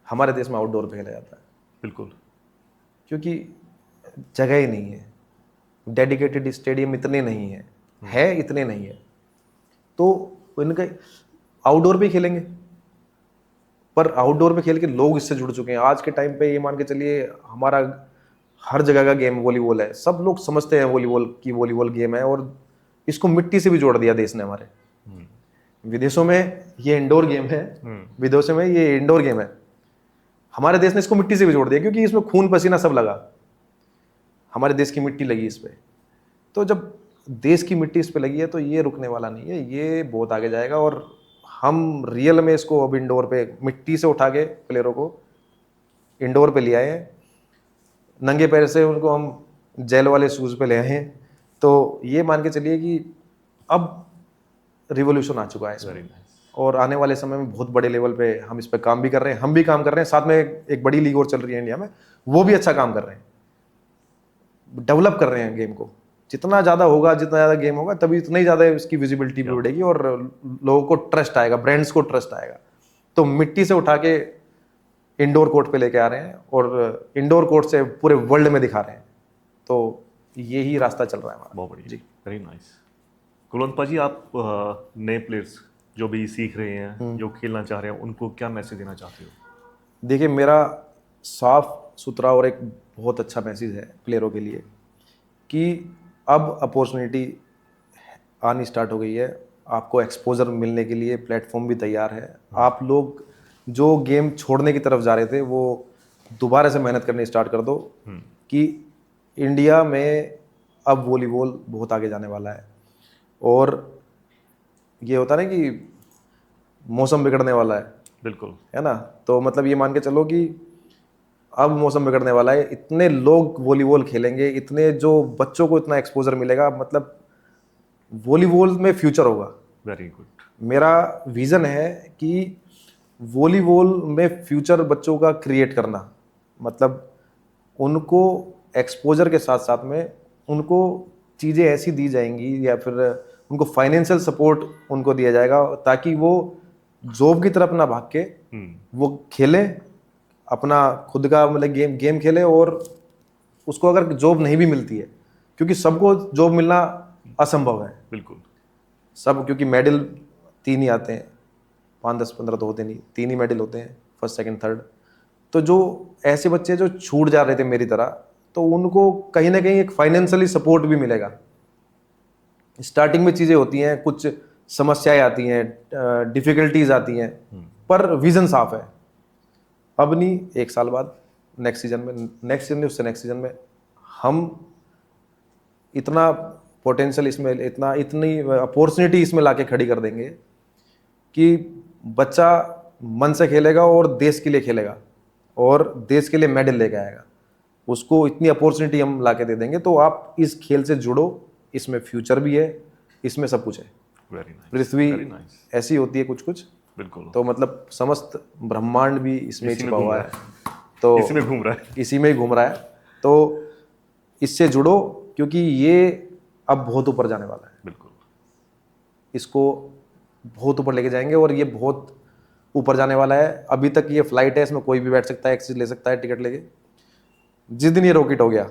हमारे देश में आउटडोर पे खेला जाता है। बिल्कुल, क्योंकि जगह ही नहीं है, डेडिकेटेड स्टेडियम इतने नहीं है, इतने नहीं है। तो इनके आउटडोर पे खेलेंगे, पर आउटडोर पे खेल के लोग इससे जुड़ चुके हैं। आज के टाइम पे ये मान के चलिए हमारा हर जगह का गेम वॉलीबॉल है। सब लोग समझते हैं वॉलीबॉल गेम है, और इसको मिट्टी से भी जोड़ दिया देश ने हमारे। विदेशों में ये इंडोर गेम है, विदेशों में ये इंडोर गेम है, हमारे देश ने इसको मिट्टी से भी जोड़ दिया क्योंकि इसमें खून पसीना सब लगा, हमारे देश की मिट्टी लगी इस पे। तो जब देश की मिट्टी इस पे लगी है तो ये रुकने वाला नहीं है, ये बहुत आगे जाएगा। और हम रियल में इसको अब इंडोर पे मिट्टी से उठा के प्लेयरों को इंडोर पे ले आए हैं, नंगे पैर से उनको हम जेल वाले शूज़ पे ले आए हैं। तो ये मान के चलिए कि अब रिवोल्यूशन आ चुका है इसमें। Very nice. और आने वाले समय में बहुत बड़े लेवल पे हम इस पे काम भी कर रहे हैं, हम भी काम कर रहे हैं, साथ में एक बड़ी लीग और चल रही है इंडिया में, वो भी अच्छा काम कर रहे हैं, डेवलप कर रहे हैं गेम को। जितना ज़्यादा होगा, जितना ज़्यादा गेम होगा, तभी उतना ही ज़्यादा इसकी विजिबिलिटी भी बढ़ेगी और लोगों को ट्रस्ट आएगा, ब्रांड्स को ट्रस्ट आएगा। तो मिट्टी से उठा के इंडोर कोर्ट पे लेके आ रहे हैं और इंडोर कोर्ट से पूरे वर्ल्ड में दिखा रहे हैं। तो यही रास्ता चल रहा है हमारा। बहुत बढ़िया जी, वेरी नाइस। कुलवंत पाजी, आप नए प्लेयर्स जो भी सीख रहे हैं, जो खेलना चाह रहे हैं, उनको क्या मैसेज देना चाहते हो? देखिए, मेरा साफ सुथरा और एक बहुत अच्छा मैसेज है प्लेयरों के लिए कि अब अपॉर्चुनिटी आनी स्टार्ट हो गई है, आपको एक्सपोजर मिलने के लिए प्लेटफॉर्म भी तैयार है। आप लोग जो गेम छोड़ने की तरफ जा रहे थे वो दोबारा से मेहनत करनी स्टार्ट कर दो कि इंडिया में अब वॉलीबॉल बहुत आगे जाने वाला है। और ये होता है ना कि मौसम बिगड़ने वाला है, बिल्कुल, है ना। तो मतलब ये मान के चलो कि अब मौसम बिगड़ने वाला है, इतने लोग वॉलीबॉल खेलेंगे, इतने जो बच्चों को इतना एक्सपोजर मिलेगा, मतलब वॉलीबॉल में फ्यूचर होगा। Very good. मेरा विजन है कि वॉलीबॉल में फ्यूचर बच्चों का क्रिएट करना, मतलब उनको एक्सपोजर के साथ साथ में उनको चीज़ें ऐसी दी जाएंगी या फिर उनको फाइनेंशियल सपोर्ट उनको दिया जाएगा ताकि वो जॉब की तरफ ना भाग के वो खेलें, अपना खुद का मतलब गेम खेले। और उसको अगर जॉब नहीं भी मिलती है, क्योंकि सबको जॉब मिलना असंभव है, बिल्कुल, सब, क्योंकि मेडल 3 ही आते हैं, 5, 10, 15 तो होते नहीं, 3 ही मेडल होते हैं, फर्स्ट सेकंड थर्ड। तो जो ऐसे बच्चे जो छूट जा रहे थे मेरी तरह, तो उनको कहीं ना कहीं एक फाइनेंशियली सपोर्ट भी मिलेगा। स्टार्टिंग में चीज़ें होती हैं, कुछ समस्याएं आती हैं, डिफिकल्टीज आती हैं, पर विजन साफ है। अब नहीं, 1 साल बाद नेक्स्ट सीजन में उससे नेक्स्ट सीजन में हम इतना पोटेंशियल इसमें, इतनी अपॉर्चुनिटी इसमें लाके खड़ी कर देंगे कि बच्चा मन से खेलेगा और देश के लिए खेलेगा और देश के लिए मेडल लेके आएगा। उसको इतनी अपॉर्चुनिटी हम लाके दे देंगे। तो आप इस खेल से जुड़ो, इसमें फ्यूचर भी है, इसमें सब कुछ है। वेरी नाइस, पृथ्वी वेरी नाइस, ऐसी होती है कुछ कुछ, बिल्कुल। तो मतलब समस्त ब्रह्मांड भी इसमें इसी में छिपा घूम हुआ रहा है। तो इसी में घूम रहा है। इसी में ही घूम रहा है। तो इससे जुड़ो, क्योंकि ये अब बहुत ऊपर जाने वाला है। बिल्कुल, इसको बहुत ऊपर लेके जाएंगे और ये बहुत ऊपर जाने वाला है। अभी तक ये फ्लाइट है, इसमें कोई भी बैठ सकता है, एक्सेस ले सकता है टिकट लेके। जिस दिन ये रॉकेट हो गया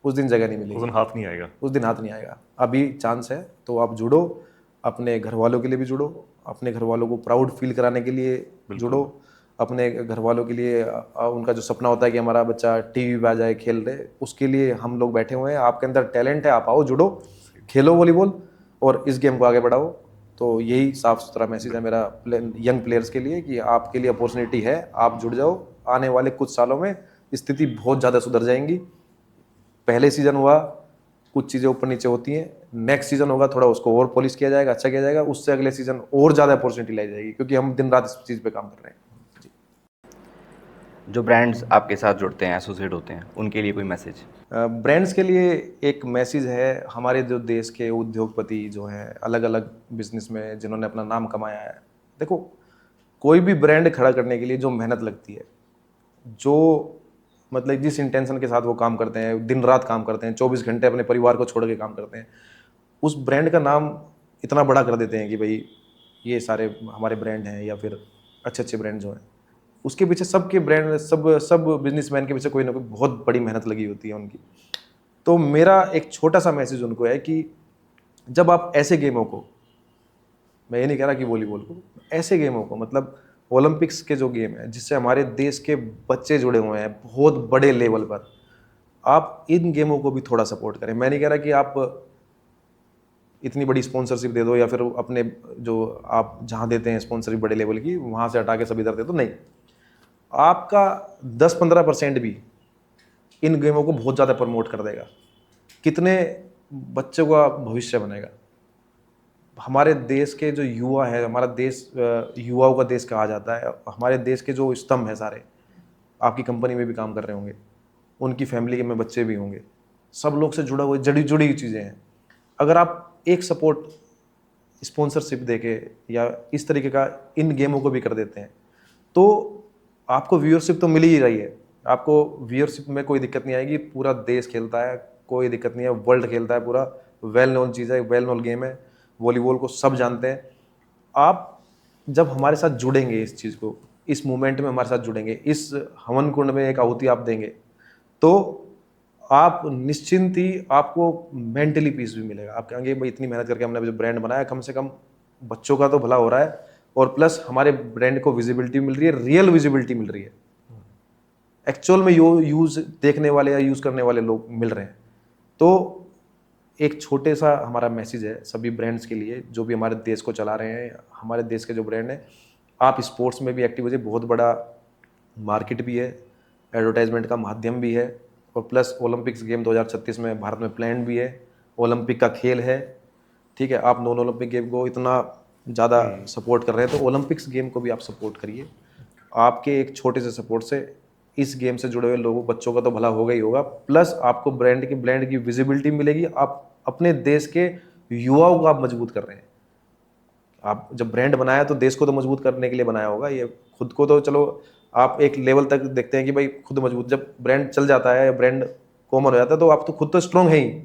उस दिन जगह नहीं उस मिलेगी, दिन हाथ नहीं आएगा। उस दिन हाथ नहीं आएगा। अभी चांस है, तो आप जुड़ो, अपने घर वालों के लिए भी जुड़ो, अपने घर वालों को प्राउड फील कराने के लिए जुड़ो, अपने घर वालों के लिए उनका जो सपना होता है कि हमारा बच्चा टीवी पे आ जाए खेल रहे, उसके लिए हम लोग बैठे हुए हैं। आपके अंदर टैलेंट है, आप आओ, जुड़ो, खेलो वॉलीबॉल और इस गेम को आगे बढ़ाओ। तो यही साफ सुथरा मैसेज है मेरा यंग प्लेयर्स के लिए कि आपके लिए अपॉर्चुनिटी है, आप जुड़ जाओ। आने वाले कुछ सालों में स्थिति बहुत ज़्यादा सुधर जाएंगी। पहले सीजन हुआ, कुछ चीज़ें ऊपर नीचे होती हैं, नेक्स्ट सीजन होगा, थोड़ा उसको और पॉलिश किया जाएगा, अच्छा किया जाएगा, उससे अगले सीजन और ज़्यादा अपॉर्चुनिटी लाई जाएगी, क्योंकि हम दिन रात इस चीज़ पे काम कर रहे हैं। जो ब्रांड्स आपके साथ जुड़ते हैं, एसोसिएट होते हैं, उनके लिए कोई मैसेज? ब्रांड्स के लिए एक मैसेज है, हमारे जो देश के उद्योगपति जो हैं, अलग अलग बिजनेस में जिन्होंने अपना नाम कमाया है, देखो, कोई भी ब्रांड खड़ा करने के लिए जो मेहनत लगती है, जो मतलब जिस इंटेंशन के साथ वो काम करते हैं, दिन रात काम करते हैं, 24 घंटे अपने परिवार को छोड़ के काम करते हैं, उस ब्रांड का नाम इतना बड़ा कर देते हैं कि भाई ये हमारे ब्रांड हैं, या फिर अच्छे अच्छे ब्रांड जो हैं, उसके पीछे सबके ब्रांड, सब बिजनेसमैन के पीछे कोई ना कोई बहुत बड़ी मेहनत लगी होती है उनकी। तो मेरा एक छोटा सा मैसेज उनको है कि जब आप ऐसे गेमों को, मैं ये नहीं कह रहा कि वॉलीबॉल को, ऐसे गेमों को, मतलब ओलंपिक्स के जो गेम है जिससे हमारे देश के बच्चे जुड़े हुए हैं बहुत बड़े लेवल पर, आप इन गेमों को भी थोड़ा सपोर्ट करें। मैं नहीं कह रहा कि आप इतनी बड़ी स्पॉन्सरशिप दे दो या फिर अपने जो आप जहाँ देते हैं स्पॉन्सरशिप बड़े लेवल की, वहाँ से हटा के सब इधर दे दो, नहीं। आपका 10-15% भी इन गेमों को बहुत ज़्यादा प्रमोट कर देगा। कितने बच्चों का भविष्य बनेगा। हमारे देश के जो युवा है, हमारा देश युवाओं का देश कहा जाता है। हमारे देश के जो स्तंभ है सारे, आपकी कंपनी में भी काम कर रहे होंगे, उनकी फैमिली के में बच्चे भी होंगे, सब लोग से जुड़ा हुआ जुड़ी हुई चीज़ें हैं। अगर आप एक सपोर्ट स्पॉन्सरशिप देके या इस तरीके का इन गेमों को भी कर देते हैं तो आपको व्यूअरशिप तो मिल ही रही है। आपको व्यूअरशिप में कोई दिक्कत नहीं आएगी, पूरा देश खेलता है, कोई दिक्कत नहीं है, वर्ल्ड खेलता है, पूरा वेल नोन चीज़ है, वेल नोन गेम है, वॉलीबॉल को सब जानते हैं। आप जब हमारे साथ जुड़ेंगे, इस चीज़ को, इस मूवमेंट में हमारे साथ जुड़ेंगे, इस हवन कुंड में एक आहुति आप देंगे, तो आप निश्चिंत ही आपको मेंटली पीस भी मिलेगा। आप कहेंगे भाई इतनी मेहनत करके हमने जो ब्रांड बनाया, कम से कम बच्चों का तो भला हो रहा है और प्लस हमारे ब्रांड को विजिबिलिटी मिल रही है, रियल विजिबिलिटी मिल रही है, एक्चुअल में यूज देखने वाले या यूज करने वाले लोग मिल रहे हैं। तो एक छोटे सा हमारा मैसेज है सभी ब्रांड्स के लिए जो भी हमारे देश को चला रहे हैं। हमारे देश के जो ब्रांड हैं, आप स्पोर्ट्स में भी एक्टिव हो जाइए, बहुत बड़ा मार्केट भी है, एडवर्टाइजमेंट का माध्यम भी है, और प्लस ओलंपिक्स गेम 2036 में भारत में प्लान भी है, ओलंपिक का खेल है, ठीक है। आप नॉन ओलंपिक गेम को इतना ज़्यादा सपोर्ट कर रहे हैं तो ओलंपिक्स गेम को भी आप सपोर्ट करिए। आपके एक छोटे से सपोर्ट से इस गेम से जुड़े हुए लोगों, बच्चों का तो भला होगा ही होगा, प्लस आपको ब्रांड की विजिबिलिटी मिलेगी। आप अपने देश के युवाओं को आप मजबूत कर रहे हैं। आप जब ब्रांड बनाया तो देश को तो मजबूत करने के लिए बनाया होगा, ये खुद को तो चलो आप एक लेवल तक देखते हैं कि भाई खुद मजबूत, जब ब्रांड चल जाता है, ब्रांड कॉमन हो जाता है तो आप तो खुद तो स्ट्रांग है ही,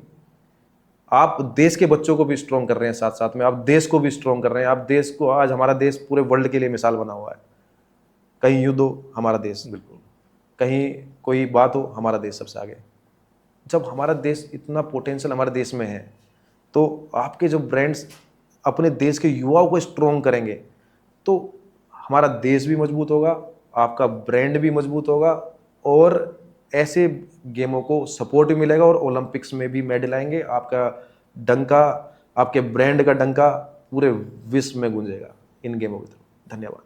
आप देश के बच्चों को भी स्ट्रांग कर रहे हैं, साथ साथ में आप देश को भी स्ट्रांग कर रहे हैं। आप देश को, आज हमारा देश पूरे वर्ल्ड के लिए मिसाल बना हुआ है। कहीं युद्ध हो, हमारा देश, बिल्कुल, कहीं कोई बात हो, हमारा देश सबसे आगे। जब हमारा देश, इतना पोटेंशियल हमारे देश में है, तो आपके जो ब्रांड्स अपने देश के युवाओं को स्ट्रॉन्ग करेंगे तो हमारा देश भी मजबूत होगा, आपका ब्रांड भी मजबूत होगा, और ऐसे गेमों को सपोर्ट भी मिलेगा और ओलंपिक्स में भी मेडल आएंगे। आपका डंका, आपके ब्रांड का डंका पूरे विश्व में गूंजेगा इन गेमों की तरफ। धन्यवाद।